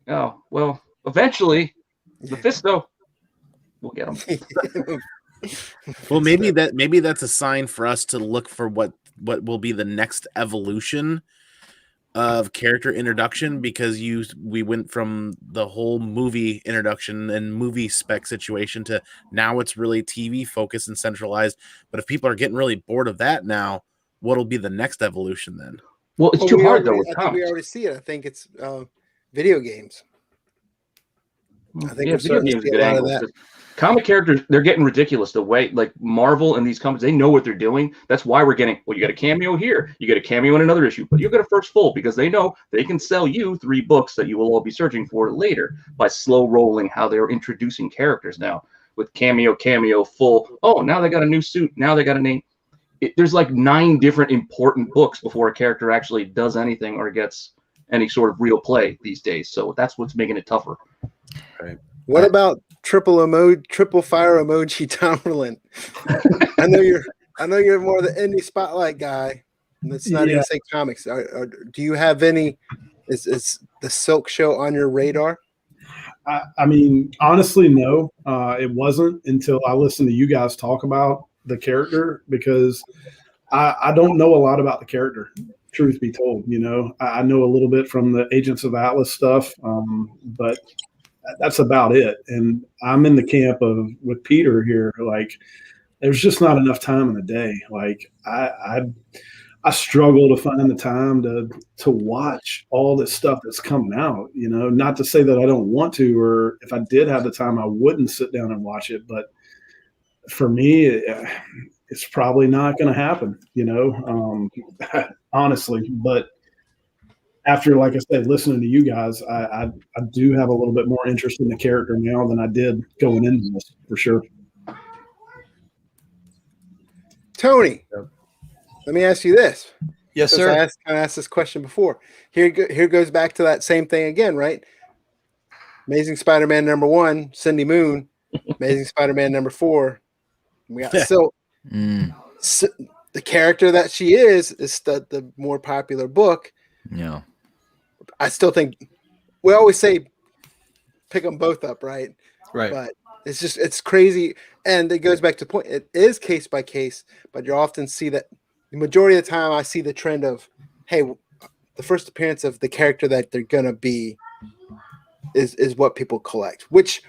Oh, well, eventually, Mephisto, we'll get them. Well, maybe that's a sign for us to look for what will be the next evolution of character introduction, because we went from the whole movie introduction and movie spec situation to now it's really TV focused and centralized. But if people are getting really bored of that now, what'll be the next evolution then? Well, it's too hard though. I think we already see it. I think it's video games. I think we're starting to see a lot of that. Comic characters, they're getting ridiculous. The way, like Marvel and these companies, they know what they're doing. That's why we're getting, well, you got a cameo here, you get a cameo in another issue, but you get a first full, because they know they can sell you 3 books that you will all be searching for later by slow rolling how they're introducing characters now with cameo, full. Oh, now they got a new suit. Now they got a name. There's like 9 different important books before a character actually does anything or gets any sort of real play these days. So that's what's making it tougher. Right. What about triple fire emoji Tomlin? I know you're more the indie spotlight guy. Let's not even say comics. Do you have any? Is the Silk show on your radar? I mean, honestly, no. It wasn't until I listened to you guys talk about the character, because I don't know a lot about the character, truth be told. I know a little bit from the Agents of Atlas stuff, but that's about it. And I'm in the camp with Peter here. Like, there's just not enough time in the day. Like, I struggle to find the time to watch all this stuff that's coming out. Not to say that I don't want to, or if I did have the time, I wouldn't sit down and watch it. But for me, it's probably not going to happen. Honestly. But after, like I said, listening to you guys, I do have a little bit more interest in the character now than I did going into this, for sure. Tony, let me ask you this. Yes, Because sir. I asked this question before. Here goes back to that same thing again, right? Amazing Spider-Man #1, Cindy Moon. Amazing Spider-Man #4, we got Silk. So, the character that she is the more popular book. Yeah. I still think we always say pick them both up, right? Right. But it's crazy, and it goes back to point. It is case by case, but you often see that the majority of the time I see the trend of, hey, the first appearance of the character that they're gonna be is what people collect, which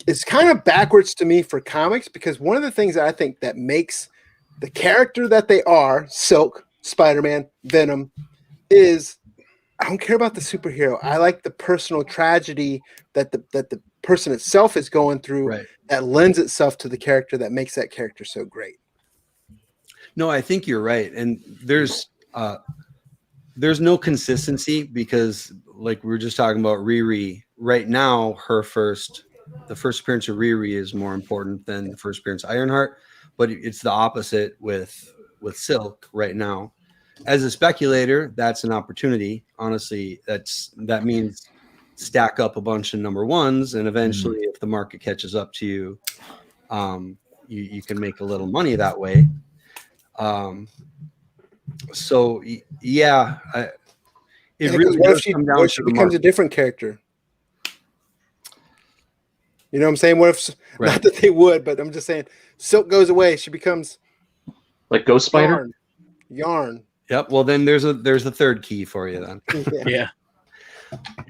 is kind of backwards to me for comics, because one of the things that I think that makes the character that they are, Silk, Spider-Man, Venom, is I don't care about the superhero. I like the personal tragedy that the person itself is going through, Right. that lends itself to the character, that makes that character so great. No, I think you're right. And there's no consistency, because like we were just talking about Riri right now, the first appearance of Riri is more important than the first appearance of Ironheart, but it's the opposite with Silk right now. As a speculator, that's an opportunity. Honestly, that means stack up a bunch of #1s, and eventually, if the market catches up to you, you can make a little money that way. So yeah, it really what does if she, come down what if to she the becomes market. a different character? You know what I'm saying? What if, Right. not that they would, but I'm just saying, Silk goes away, she becomes Like Ghost Spider? Yarn. Yep. Well, then there's a third key for you then. Yeah.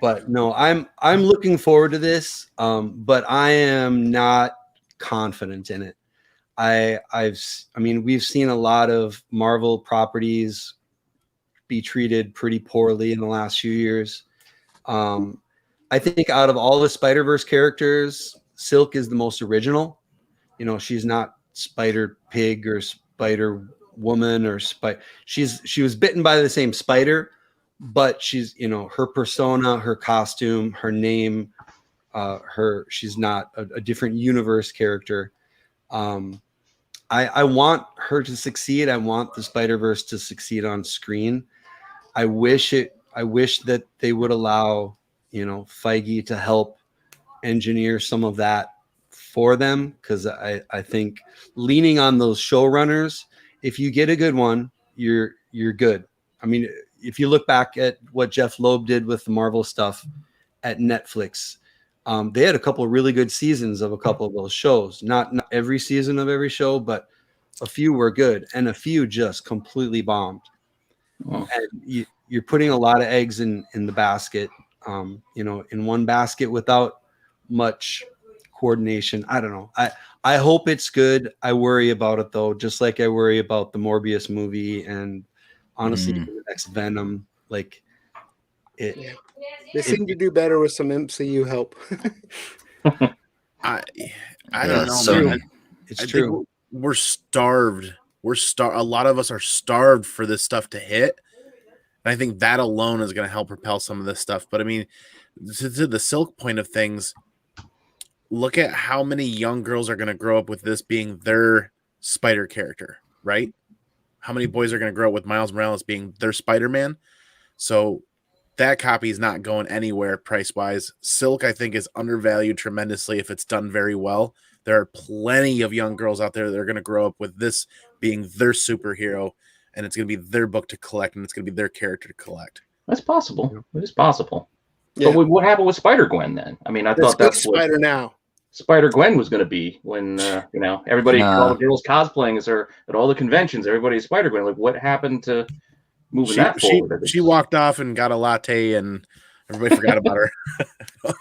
But no, I'm looking forward to this, but I am not confident in it. I mean, we've seen a lot of Marvel properties be treated pretty poorly in the last few years. I think out of all the Spider-Verse characters, Silk is the most original. She's not Spider Pig or Spider Woman or she was bitten by the same spider, but she's her persona, her costume, her name, she's not a different universe character. I want her to succeed. I want the Spider-Verse to succeed on screen. I wish that they would allow Feige to help engineer some of that for them, because I think leaning on those showrunners, if you get a good one, you're good. I mean, if you look back at what Jeff Loeb did with the Marvel stuff at Netflix, they had a couple of really good seasons of a couple of those shows. Not every season of every show, but a few were good, and a few just completely bombed. Oh. And you're putting a lot of eggs in the basket, in one basket without much coordination. I don't know. I hope it's good. I worry about it though, just like I worry about the Morbius movie, and honestly, the next Venom. Like it. Yeah. They seem to do better with some MCU help. I don't know, so man. It's I true. think we're starved. A lot of us are starved for this stuff to hit. And I think that alone is going to help propel some of this stuff. But I mean, to the Silk point of things, look at how many young girls are going to grow up with this being their Spider character, right? How many boys are going to grow up with Miles Morales being their Spider-Man? So that copy is not going anywhere price-wise. Silk, I think, is undervalued tremendously if it's done very well. There are plenty of young girls out there that are going to grow up with this being their superhero. and it's going to be their book to collect, and it's going to be their character to collect. That's possible. It is possible. Yeah. But what happened with Spider-Gwen then? I mean, I There's thought that's what Spider now. Spider-Gwen was going to be when, everybody, all the girls cosplaying as her at all the conventions, everybody's Spider-Gwen. Like, what happened to moving that forward? She walked off and got a latte, and everybody forgot about her.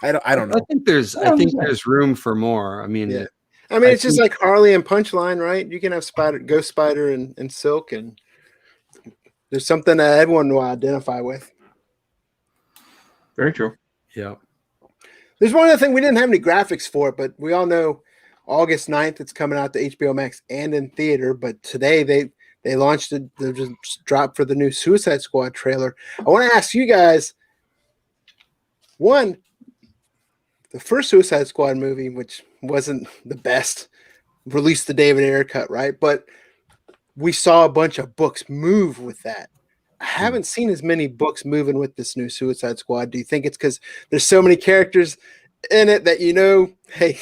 I don't know. I think there's room for more. I mean, yeah. I mean, it's just like Harley and Punchline, right? You can have Ghost Spider and Silk, and there's something that everyone will identify with. Very true. Yeah. There's one other thing we didn't have any graphics for it, but we all know August 9th it's coming out to HBO Max and in theater. But today they launched it. They just dropped for the new Suicide Squad trailer. I want to ask you guys, one, the first Suicide Squad movie, which wasn't the best, released the David Ayer cut, right? But we saw a bunch of books move with that. I haven't seen as many books moving with this new Suicide Squad. Do you think it's because there's so many characters in it that hey,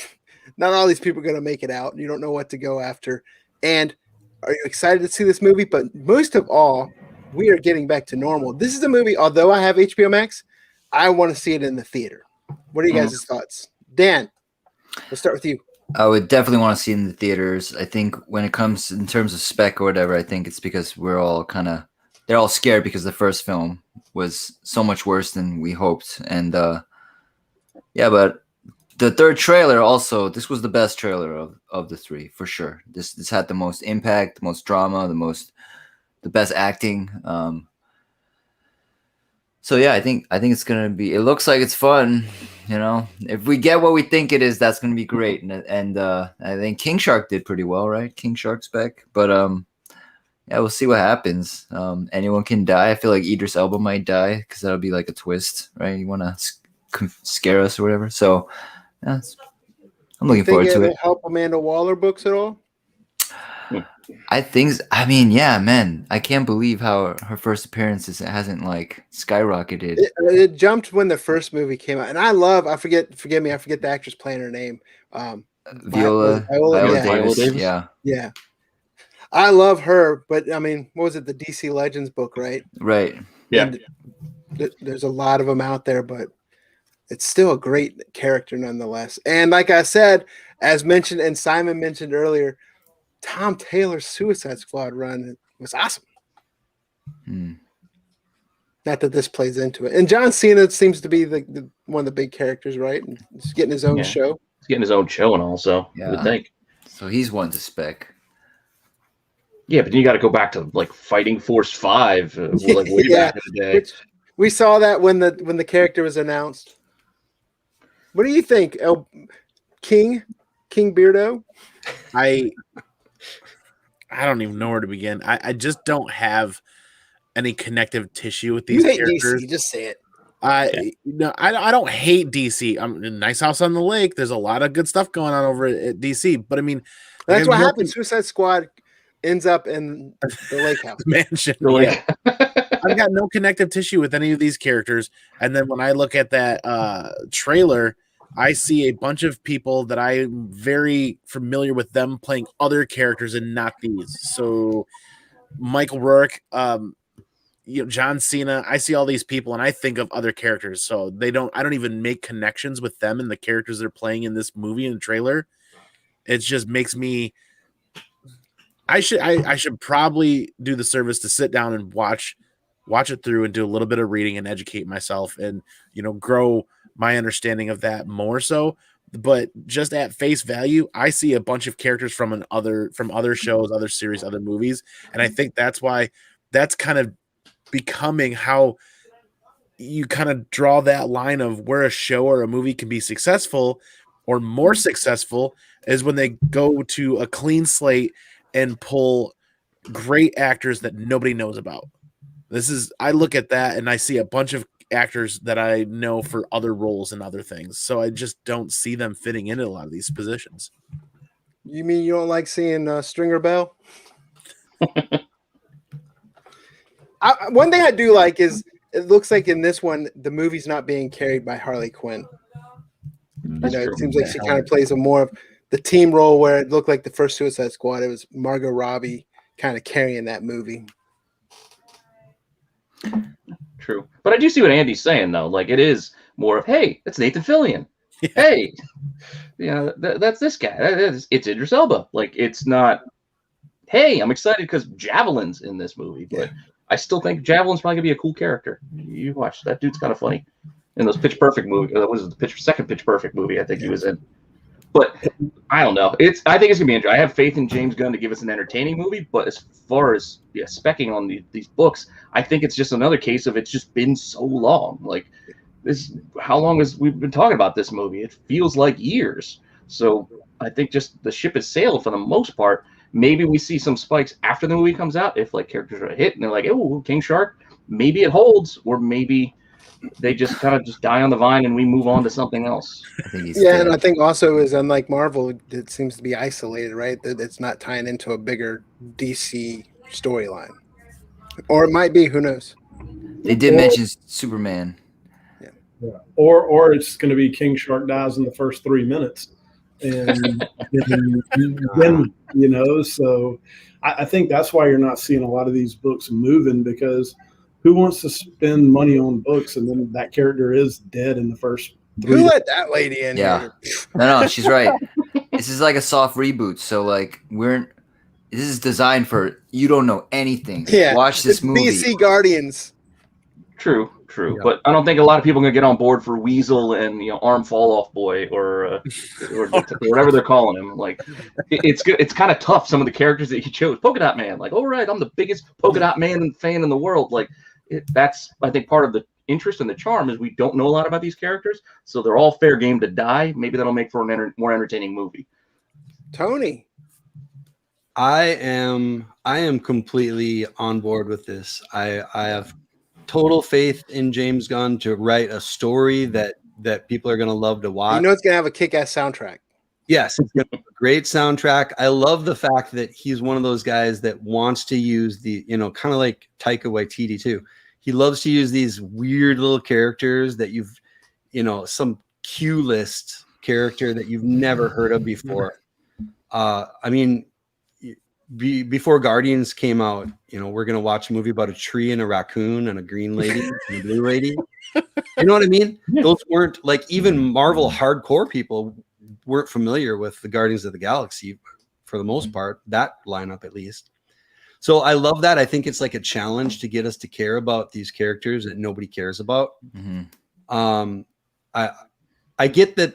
not all these people are going to make it out. You don't know what to go after. And are you excited to see this movie? But most of all, we are getting back to normal. This is a movie, although I have HBO Max, I want to see it in the theater. What are you guys' thoughts? Dan, let's start with you. I would definitely want to see it in the theaters. I think when it comes in terms of spec or whatever, I think it's because they're all scared because the first film was so much worse than we hoped. And yeah, but the third trailer also, this was the best trailer of the three for sure. This had the most impact, the most drama, the best acting. So yeah, I think it's gonna be. It looks like it's fun, If we get what we think it is, that's gonna be great. And I think King Shark did pretty well, right? King Shark's back, but yeah, we'll see what happens. Anyone can die. I feel like Idris Elba might die because that'll be like a twist, right? You want to scare us or whatever. So yeah, I'm looking forward to it. Help Amanda Waller books at all? I mean, yeah, man. I can't believe how her first appearances hasn't like skyrocketed. It jumped when the first movie came out, and I forget the actress playing her name. Viola Davis. Yeah. I love her, but I mean, what was it? The DC Legends book, right? Right. Yeah. There's a lot of them out there, but it's still a great character nonetheless. And like I said, as mentioned, and Simon mentioned earlier, Tom Taylor's Suicide Squad run was awesome. Not that this plays into it. And John Cena seems to be the one of the big characters, right? And he's getting his own show. He's getting his own show and all, so I would think. So he's one to spec. Yeah, but you got to go back to like Fighting Force 5, like way back in the day. We saw that when the character was announced. What do you think, King Beardo? I don't even know where to begin. I just don't have any connective tissue with these characters. DC, just say it. I don't hate DC. I'm in Nice House on the Lake. There's a lot of good stuff going on over at DC, but I mean, that's what happens. Suicide Squad ends up in the lake house mansion. I've got no connective tissue with any of these characters. And then when I look at that trailer, I see a bunch of people that I'm very familiar with them playing other characters and not these. So Michael Rourke, John Cena, I see all these people and I think of other characters. So I don't even make connections with them and the characters they're playing in this movie and trailer. It just makes me, I should probably do the service to sit down and watch it through and do a little bit of reading and educate myself and, grow my understanding of that more so. But just at face value, I see a bunch of characters from other shows, other series, other movies. And I think that's why that's kind of becoming how you kind of draw that line of where a show or a movie can be successful or more successful is when they go to a clean slate and pull great actors that nobody knows about. I look at that and I see a bunch of actors that I know for other roles and other things. So I just don't see them fitting into a lot of these positions. You mean you don't like seeing Stringer Bell? One thing I do like is it looks like in this one, the movie's not being carried by Harley Quinn. It seems like she kind of plays a more of the team role where it looked like the first Suicide Squad. It was Margot Robbie kind of carrying that movie. True. But I do see what Andy's saying, though. Like, it is more of, hey, that's Nathan Fillion. Yeah. Hey, that's this guy. It's Idris Elba. Like, it's not, hey, I'm excited because Javelin's in this movie. But I still think Javelin's probably going to be a cool character. You watch. That dude's kind of funny. In those Pitch Perfect movies. That was the second Pitch Perfect movie I think he was in. But I don't know. I think it's gonna be interesting. I have faith in James Gunn to give us an entertaining movie. But as far as specking on these books, I think it's just another case of it's just been so long. Like this, how long has we've been talking about this movie? It feels like years. So I think just the ship has sailed for the most part. Maybe we see some spikes after the movie comes out if like characters are a hit and they're like, oh, King Shark. Maybe it holds, or maybe they just kind of just die on the vine and we move on to something else. And I think also is unlike Marvel, it seems to be isolated, right? That it's not tying into a bigger DC storyline, or it might be. Who knows? They did mention Superman. Yeah. Or it's going to be King Shark dies in the first 3 minutes, and then So I think that's why you're not seeing a lot of these books moving, because who wants to spend money on books and then that character is dead in the first 3 Who let that lady in here? No, she's right. This is like a soft reboot. So like this is designed for you don't know anything. Yeah. Watch this movie. DC Guardians. True. Yeah. But I don't think a lot of people are gonna get on board for Weasel and Arm Fall Off Boy or whatever they're calling him. Like it's good. It's kind of tough. Some of the characters that he chose, Polka Dot Man. Like, all right, I'm the biggest Polka Dot Man fan in the world. Like that's I think part of the interest and the charm is we don't know a lot about these characters, so they're all fair game to die. Maybe that'll make for a more entertaining movie. Tony, I am completely on board with this. I have total faith in James Gunn to write a story that people are going to love to watch. it's going to have a kick-ass soundtrack. Yes, it's going to have a great soundtrack. I love the fact that he's one of those guys that wants to use the, kind of like Taika Waititi too. He loves to use these weird little characters that some Q list character that you've never heard of before. Before Guardians came out, we're going to watch a movie about a tree and a raccoon and a green lady and a blue lady. You know what I mean? Yeah. Those weren't like even Marvel hardcore people weren't familiar with the Guardians of the Galaxy for the most part, that lineup at least. So I love that. I think it's like a challenge to get us to care about these characters that nobody cares about. Mm-hmm. I get that,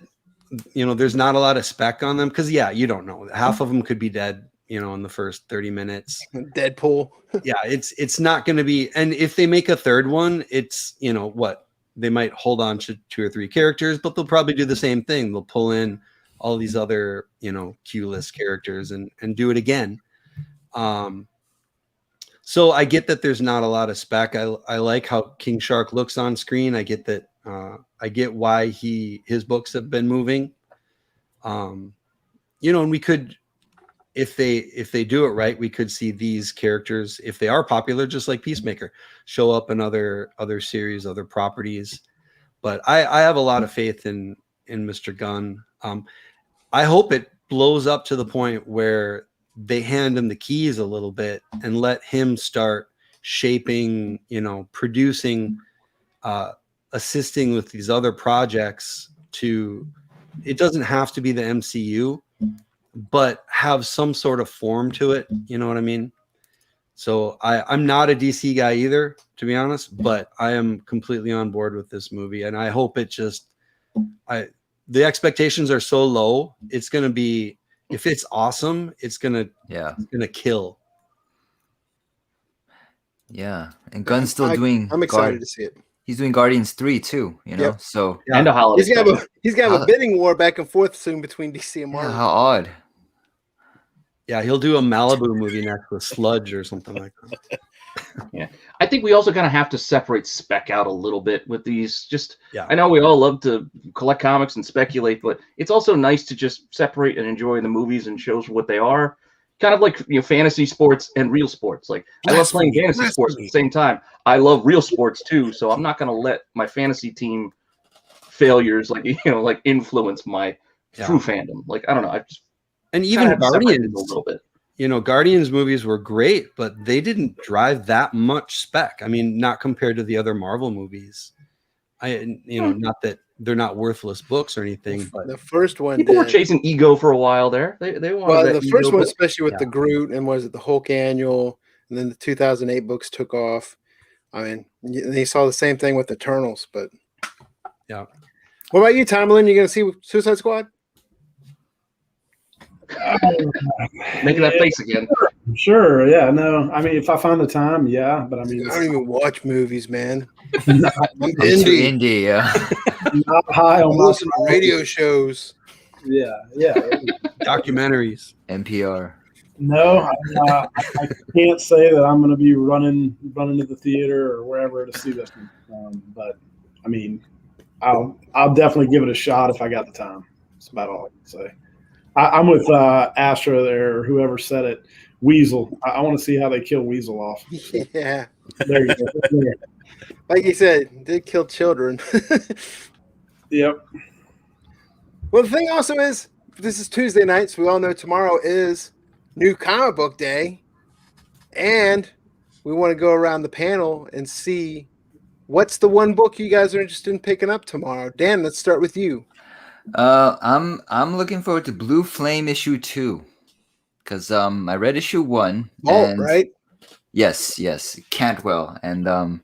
there's not a lot of spec on them because you don't know. Half of them could be dead, in the first 30 minutes. Deadpool. Yeah, it's not going to be. And if they make a third one, it's, they might hold on to 2 or 3 characters, but they'll probably do the same thing. They'll pull in all these other, Q list characters and do it again. So I get that there's not a lot of spec. I like how King Shark looks on screen. I get that. I get why his books have been moving. And we could, if they do it right, we could see these characters, if they are popular, just like Peacemaker, show up in other series, other properties. But I have a lot of faith in Mr. Gunn. I hope it blows up to the point where they hand him the keys a little bit and let him start shaping, producing, assisting with these other projects it doesn't have to be the MCU, but have some sort of form to it. You know what I mean? So I'm not a DC guy either, to be honest, but I am completely on board with this movie. And I hope the expectations are so low. It's going to be, if it's awesome, it's gonna kill. Yeah, and Gunn's still doing. I'm excited to see it. He's doing Guardians 3 too. Yep. So and a holiday. He's gonna have a bidding war back and forth soon between DC and Marvel. Yeah, how odd. Yeah, he'll do a Malibu movie next with Sludge or something like that. Yeah, I think we also kind of have to separate spec out a little bit with these. I know we all love to collect comics and speculate, but it's also nice to just separate and enjoy the movies and shows for what they are. Kind of like fantasy sports and real sports. Like I love playing fantasy sports at the same time. I love real sports too, so I'm not going to let my fantasy team failures influence my true fandom. Like I don't know, I just and even Guardians a little bit. Guardians movies were great, but they didn't drive that much spec. I mean, not compared to the other Marvel movies. Not that they're not worthless books or anything, but the first one people were chasing ego for a while there. They wanted well, that the first ego, one, but especially with the Groot and was it the Hulk annual, and then the 2008 books took off. I mean, they saw the same thing with Eternals, but yeah. What about you, Tomlin? You going to see Suicide Squad? making that face again. Sure, yeah, no. I mean, if I find the time, yeah. But I mean, I don't even watch movies, man. I'm too indie, yeah. not high on I my listen to radio shows. Yeah. Documentaries. NPR. No, I can't say that I'm going to be running to the theater or wherever to see this one. But I mean, I'll definitely give it a shot if I got the time. That's about all I can say. I'm with Astra there, or whoever said it. Weasel. I want to see how they kill Weasel off. So, Yeah. there you go. There. Like you said, did kill children. Yep. Well, the thing also is, this is Tuesday night, so we all know tomorrow is New Comic Book Day. And we want to go around the panel and see what's the one book you guys are interested in picking up tomorrow. Dan, let's start with you. I'm looking forward to Blue Flame issue 2 because I read issue 1. Vault, right? Yes, Cantwell, and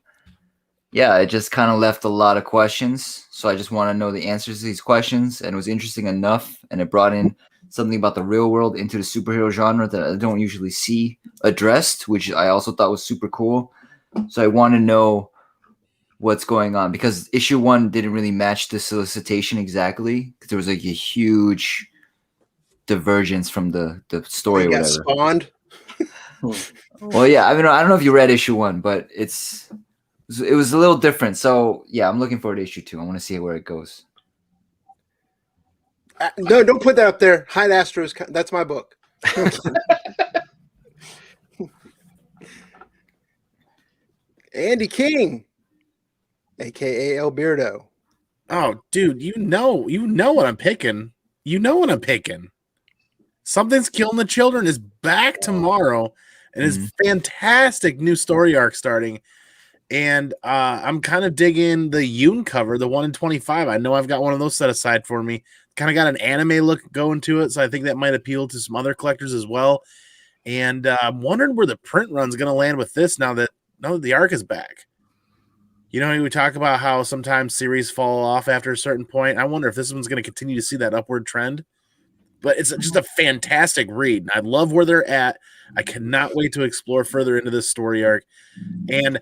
yeah, it just kind of left a lot of questions. So I just want to know the answers to these questions, and it was interesting enough, and it brought in something about the real world into the superhero genre that I don't usually see addressed, which I also thought was super cool. So I want to know what's going on because issue 1 didn't really match the solicitation exactly because there was like a huge divergence from the story. They or got whatever. spawned. Well, yeah, I mean, I don't know if you read issue 1, but it was a little different. So yeah, I'm looking forward to issue 2. I want to see where it goes. No, don't put that up there. Hide Astros. That's my book. Andy King, aka El Beardo. Oh, dude, you know what I'm picking. You know what I'm picking. Something's Killing the Children is back tomorrow, and it's fantastic new story arc starting. And I'm kind of digging the Yoon cover, the 1 in 25. I know I've got one of those set aside for me. Kind of got an anime look going to it, so I think that might appeal to some other collectors as well. And I'm wondering where the print run's going to land with this now that the arc is back. You know, we talk about how sometimes series fall off after a certain point. I wonder if this one's going to continue to see that upward trend. But it's just a fantastic read. I love where they're at. I cannot wait to explore further into this story arc. And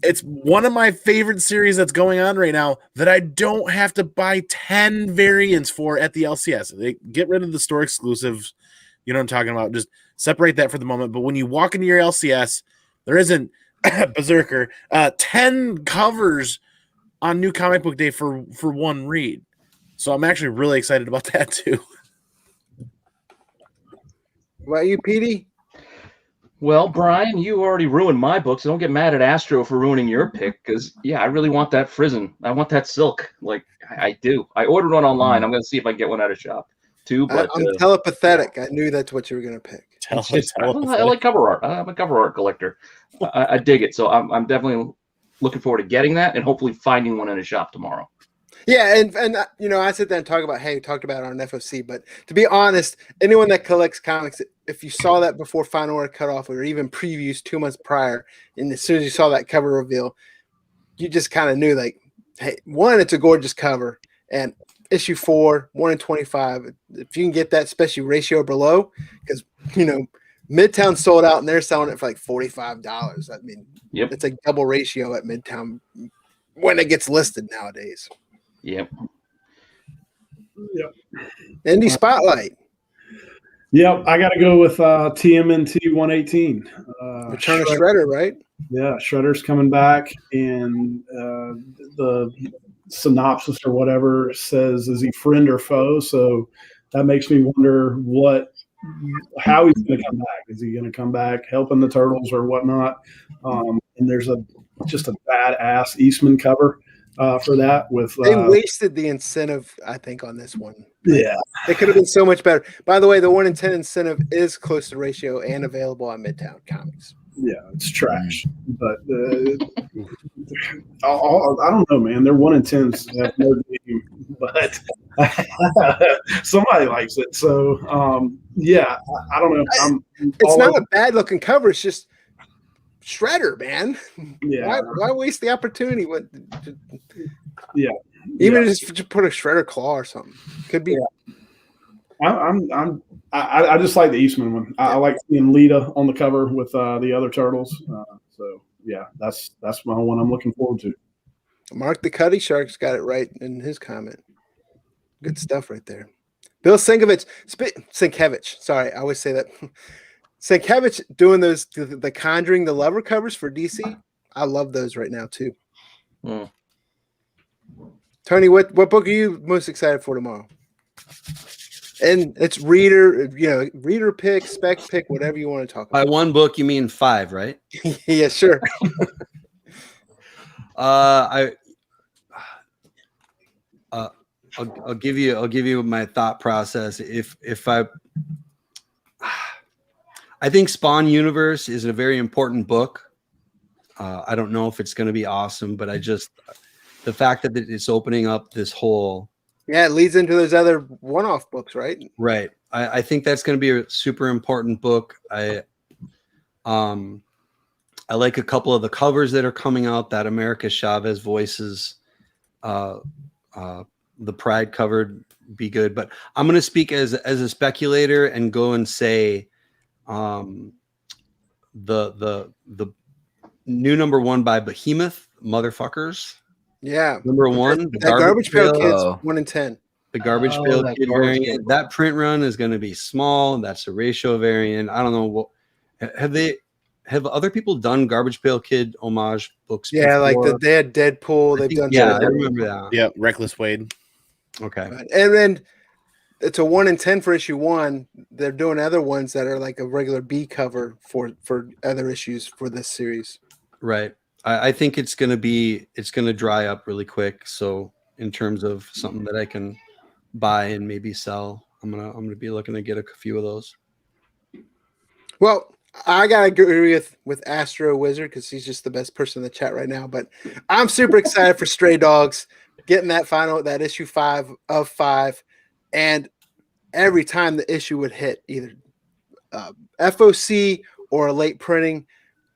it's one of my favorite series that's going on right now that I don't have to buy 10 variants for at the LCS. They get rid of the store exclusives. You know what I'm talking about? Just separate that for the moment. But when you walk into your LCS, there isn't Berserker 10 covers on New Comic Book Day for one read. So I'm actually really excited about that too. What about you, Petey? Well, Brian, you already ruined my book, so don't get mad at Astro for ruining your pick. Because I really want that Frizzen. I want that Silk. Like I do. I ordered one online. I'm going to see if I can get one at a shop too. But I'm telepathetic. I knew that's what you were going to pick. I like cover art. I'm a cover art collector. I dig it. So I'm definitely looking forward to getting that and hopefully finding one in a shop tomorrow. Yeah, and I sit there and talk about, hey, we talked about it on FOC, but to be honest, anyone that collects comics, if you saw that before Final Order Cutoff or even previews 2 months prior, and as soon as you saw that cover reveal, you just kind of knew, like, hey, one, it's a gorgeous cover, and issue 4, 1 in 25, if you can get that, especially ratio below, because, Midtown sold out and they're selling it for like $45. I mean, It's a double ratio at Midtown when it gets listed nowadays. Yep. Indie Spotlight. Yep, I got to go with TMNT 118. Return of Shredder, right? Yeah, Shredder's coming back, and the synopsis or whatever says, is he friend or foe? So that makes me wonder how he's going to come back. Is he going to come back helping the Turtles or whatnot? And there's just a badass Eastman cover. for that. With They wasted the incentive, I think, on this one. yeah, It could have been so much better. By the way, the 1 in 10 incentive is close to ratio and available on Midtown Comics. yeah, it's trash. But I don't know, man. They're 1 in 10s have no name, but somebody likes it. So yeah, I don't know. It's not a bad looking cover. It's just Shredder, man. Yeah. Why waste the opportunity? Yeah. Even just put a Shredder claw or something. Could be. Yeah. I just like the Eastman one. I like seeing Lita on the cover with the other turtles. So yeah, that's my one I'm looking forward to. Mark the Cuddy Shark's got it right in his comment. Good stuff right there. Bill Sienkiewicz. Sorry, I always say that. Sienkiewicz doing those the Conjuring, the Lover covers for DC. I love those right now too. Tony, what book are you most excited for tomorrow? And it's reader pick, spec pick, whatever you want to talk about. By one book, you mean 5, right? Yeah, sure. I'll give you my thought process. If I think Spawn Universe is a very important book. I don't know if it's going to be awesome, but the fact that it's opening up this whole. Yeah, it leads into those other one-off books, right? Right. I think that's going to be a super important book. I like a couple of the covers that are coming out. That America Chavez voices, the Pride cover, be good. But I'm going to speak as a speculator and go and say, the new number 1 by Behemoth, Motherfuckers. Yeah, number 1, the Garbage Pail Kids, 1 in 10. The Garbage Pail Kid variant. That print run is going to be small. That's a ratio variant. I don't know what have other people done Garbage Pail Kid homage books? Yeah, before? like they had Deadpool. They've done. Yeah, I remember that. Yeah, Reckless Wade. Okay, and then it's a 1 in 10 for issue 1. They're doing other ones that are like a regular B cover for other issues for this series. Right. I think it's going to dry up really quick. So in terms of something that I can buy and maybe sell, I'm gonna be looking to get a few of those. Well, I gotta agree with Astro Wizard because he's just the best person in the chat right now. But I'm super excited for Stray Dogs getting that issue 5 of 5, and every time the issue would hit either FOC or a late printing.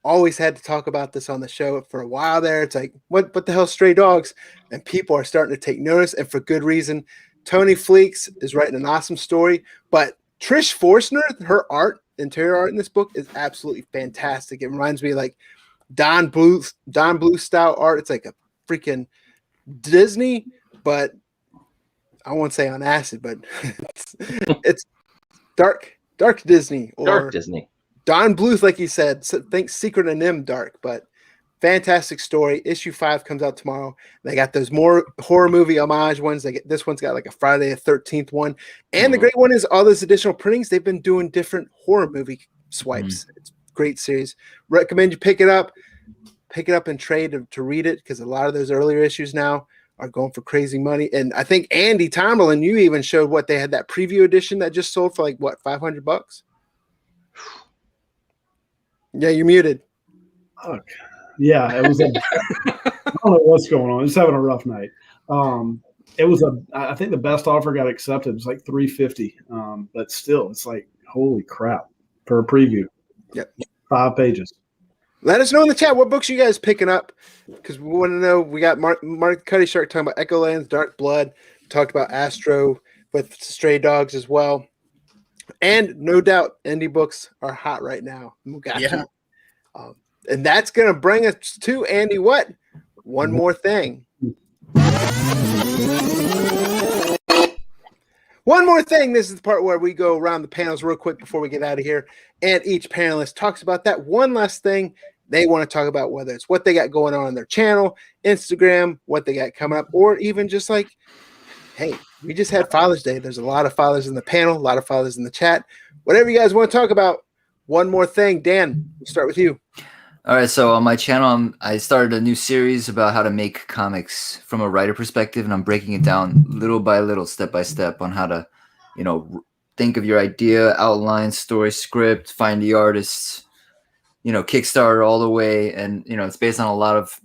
Always had to talk about this on the show for a while there. It's like, what the hell, Stray Dogs? And people are starting to take notice, and for good reason. Tony Fleeks is writing an awesome story, but Trish Forstner, her interior art in this book is absolutely fantastic. It reminds me of like Don Bluth style art. It's like a freaking Disney, but I won't say on acid, but it's dark Disney or Dark Disney. Don Bluth, like you said, think Secret of Nim dark, but fantastic story. Issue 5 comes out tomorrow. They got those more horror movie homage ones. This one's got like a Friday the 13th one. And the great one is all those additional printings. They've been doing different horror movie swipes. It's a great series. Recommend you pick it up and trade to read it because a lot of those earlier issues now are going for crazy money. And I think Andy Tomlin, you even showed what they had that preview edition that just sold for like what, $500? Yeah, you're muted. Okay. Yeah, it was. I don't know what's going on. Just having a rough night. It was I think the best offer got accepted. It was like $350. But still, it's like holy crap for a preview. Yep, 5 pages. Let us know in the chat what books you guys picking up because we want to know. We got Mark Cuddy Shark talking about Echolands, Dark Blood. We talked about Astro with Stray Dogs as well. And no doubt, indie books are hot right now. And that's going to bring us to, Andy, what? One more thing. One more thing. This is the part where we go around the panels real quick before we get out of here. And each panelist talks about that one last thing they want to talk about, whether it's what they got going on their channel, Instagram, what they got coming up, or even just like, hey, we just had Father's Day. There's a lot of fathers in the panel, a lot of fathers in the chat. Whatever you guys want to talk about. One more thing. Dan, we'll start with you. All right, so on my channel, I started a new series about how to make comics from a writer perspective, and I'm breaking it down little by little, step by step, on how to, think of your idea, outline, story, script, find the artists, Kickstarter all the way, and it's based on a lot of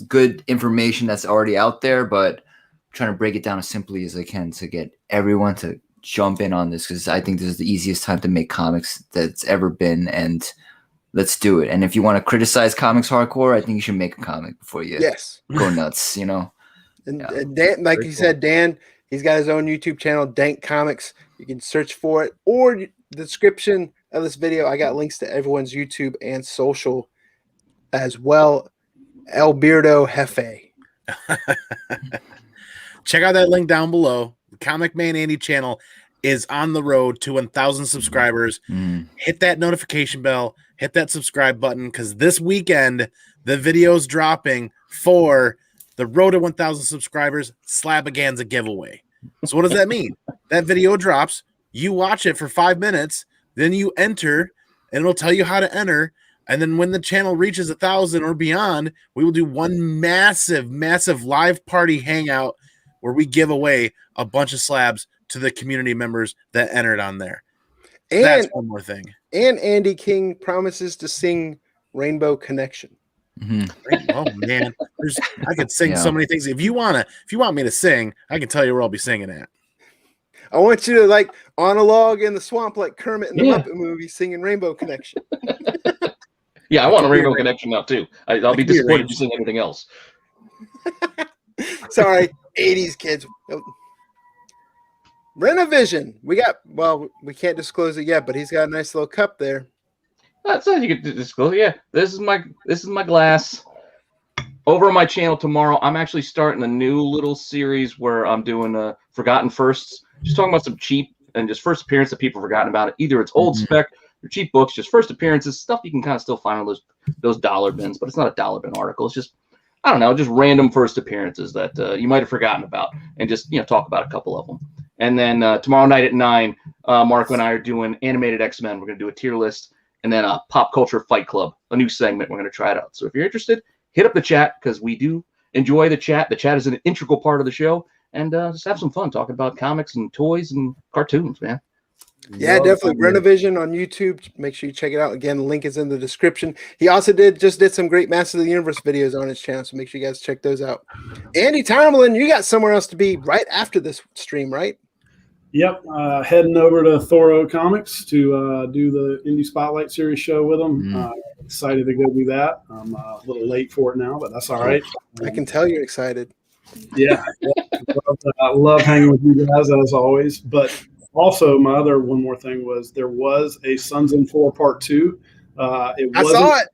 good information that's already out there, but I'm trying to break it down as simply as I can to get everyone to jump in on this, because I think this is the easiest time to make comics that's ever been, and let's do it. And if you want to criticize comics hardcore, I think you should make a comic before you go nuts, And, Yeah. and Dan, like you said, Dan, he's got his own YouTube channel, Dank Comics. You can search for it, or the description of this video, I got links to everyone's YouTube and social as well. El Beardo Jefe. Check out that link down below. The Comic Man Andy channel is on the road to 1,000 subscribers. Hit that notification bell, hit that subscribe button, because this weekend the video's dropping for the road to 1,000 subscribers Slabaganza giveaway. So what does that mean? That video drops, you watch it for 5 minutes, then you enter, and it'll tell you how to enter. And then when the channel reaches 1,000 or beyond, we will do one massive, massive live party hangout where we give away a bunch of slabs to the community members that entered on there. And that's one more thing. And Andy King promises to sing Rainbow Connection. Oh man, I could sing so many things. If you want me to sing, I can tell you where I'll be singing at. I want you to on a log in the swamp like Kermit in the Muppet movie singing Rainbow Connection. Yeah, I want a Rainbow Connection now too. I'll be disappointed if you sing anything else. Sorry, 80s kids. Renovision. We can't disclose it yet, but he's got a nice little cup there. That's how you get disclose. Yeah, this is my glass. Over on my channel tomorrow, I'm actually starting a new little series where I'm doing Forgotten Firsts. Just talking about some cheap and just first appearance that people have forgotten about it. Either it's old spec or cheap books, just first appearances, stuff you can kind of still find on those dollar bins, but it's not a dollar bin article. It's just, I don't know, just random first appearances that you might have forgotten about, and just talk about a couple of them. And then tomorrow night at 9, Marco and I are doing animated X-Men. We're going to do a tier list, and then a pop culture fight club, a new segment. We're going to try it out. So if you're interested, hit up the chat, because we do enjoy the chat. The chat is an integral part of the show, and just have some fun talking about comics and toys and cartoons, man. Yeah, definitely. Renovision on YouTube. Make sure you check it out. Again, the link is in the description. He also did some great Masters of the Universe videos on his channel, so make sure you guys check those out. Andy Tomlin, you got somewhere else to be right after this stream, right? Yep, heading over to Thoro Comics to do the Indie Spotlight Series show with them. Excited to go do that. I'm a little late for it now, but that's all right. I can tell you're excited. Yeah, love hanging with you guys as always. But also, my other one more thing was there was a Sons in 4 Part 2. I saw it.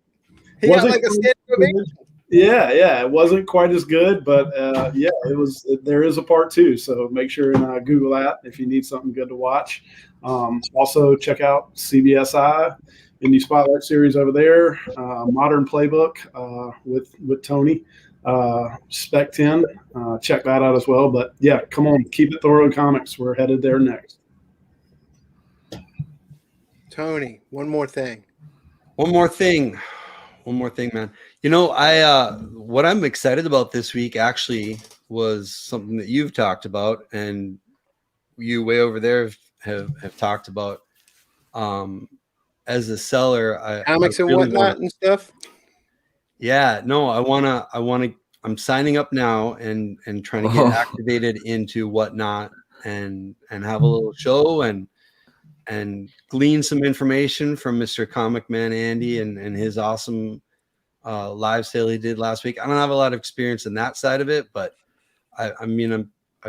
He got like a standing ovation. Yeah, it wasn't quite as good, but it was. There is a part 2, so make sure and Google that if you need something good to watch. Also, check out CBSI Indie Spotlight Series over there, Modern Playbook with Tony, Spec 10. Check that out as well. But yeah, come on, keep it Thoro Comics. We're headed there next. Tony, one more thing, man. What I'm excited about this week actually was something that you've talked about, and you way over there have talked about. As a seller, comics and whatnot and stuff. Yeah, no, I'm signing up now and trying to get activated into Whatnot and have a little show and glean some information from Mr. Comic Man Andy and his awesome live sale he did last week. I don't have a lot of experience in that side of it, but I've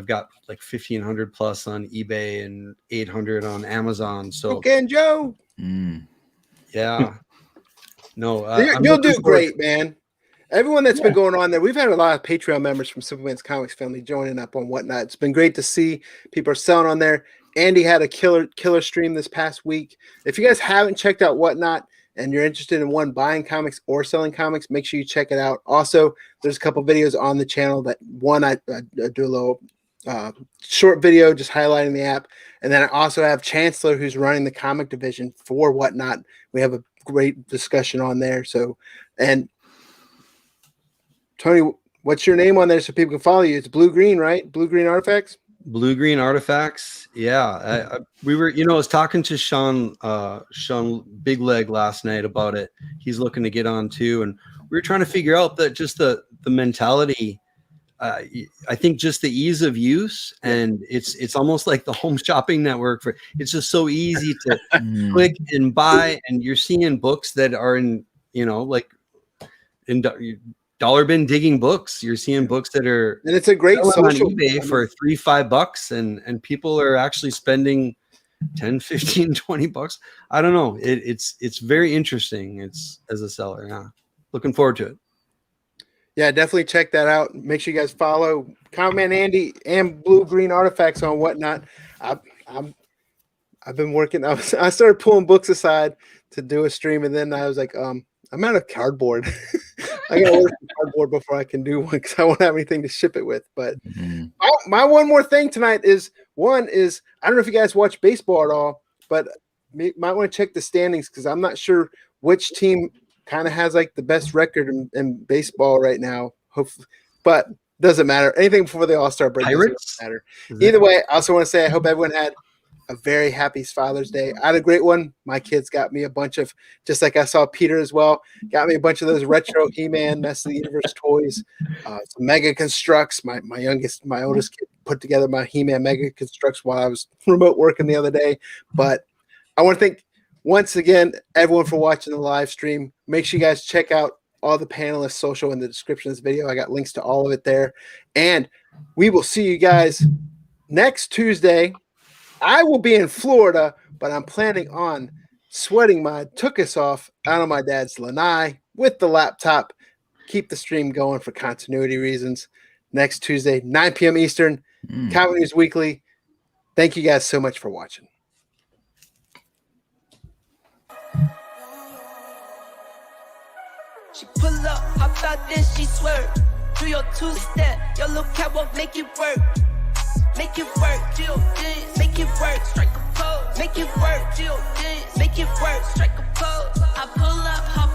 got like 1,500 plus on eBay and 800 on Amazon. So okay, Joe. Yeah. No, you'll do great, man. Everyone that's been going on there, we've had a lot of Patreon members from Superman's Comics family joining up on Whatnot. It's been great to see people are selling on there. Andy had a killer stream this past week. If you guys haven't checked out Whatnot and you're interested in buying comics or selling comics, make sure you check it out. Also, there's a couple videos on the channel that I do a little short video just highlighting the app. And then I also have Chancellor, who's running the comic division for Whatnot. We have great discussion on there. So, and Tony, what's your name on there so people can follow you? It's Blue Green, right? Blue Green Artifacts. Blue Green Artifacts. Yeah, we were. I was talking to Sean Big Leg last night about it. He's looking to get on too, and we were trying to figure out that just the mentality. I think just the ease of use, and it's almost like the home shopping network. It's just so easy to click and buy, and you're seeing books that are in dollar bin digging books. You're seeing books that are, and it's a great social on eBay for $3-5, and people are actually spending 10, 15, 20 bucks. I don't know. It's very interesting. It's as a seller. Yeah. Looking forward to it. Yeah, definitely check that out. Make sure you guys follow Comic Man Andy and Blue Green Artifacts on Whatnot. I've been working. I started pulling books aside to do a stream, and then I was like, I'm out of cardboard. I got to order some cardboard before I can do one because I won't have anything to ship it with. But my one more thing tonight is I don't know if you guys watch baseball at all, but you might want to check the standings because I'm not sure which team kind of has like the best record in baseball right now. Hopefully, but doesn't matter. Anything before the All-Star break doesn't matter. Either way, I also want to say I hope everyone had a very happy Father's Day. I had a great one. My kids got me a bunch of, just like I saw Peter as well, got me a bunch of those retro He-Man Mess of the Universe toys, some Mega Constructs. My oldest kid put together my He-Man Mega Constructs while I was remote working the other day. But I want to thank once again everyone for watching the live stream. Make sure you guys check out all the panelists' social in the description of this video. I got links to all of it there. And we will see you guys next Tuesday. I will be in Florida, but I'm planning on sweating my tuchus off out on my dad's lanai with the laptop. Keep the stream going for continuity reasons. Next Tuesday, 9 p.m. Eastern, Comic News Weekly. Thank you guys so much for watching. She pull up, hop out, then she swerve. Do your two-step, your little catwalk, make it work. Make it work, Jill dance, make it work, strike a pose. Make it work, Jill dance, make it work, strike a pose. I pull up, hop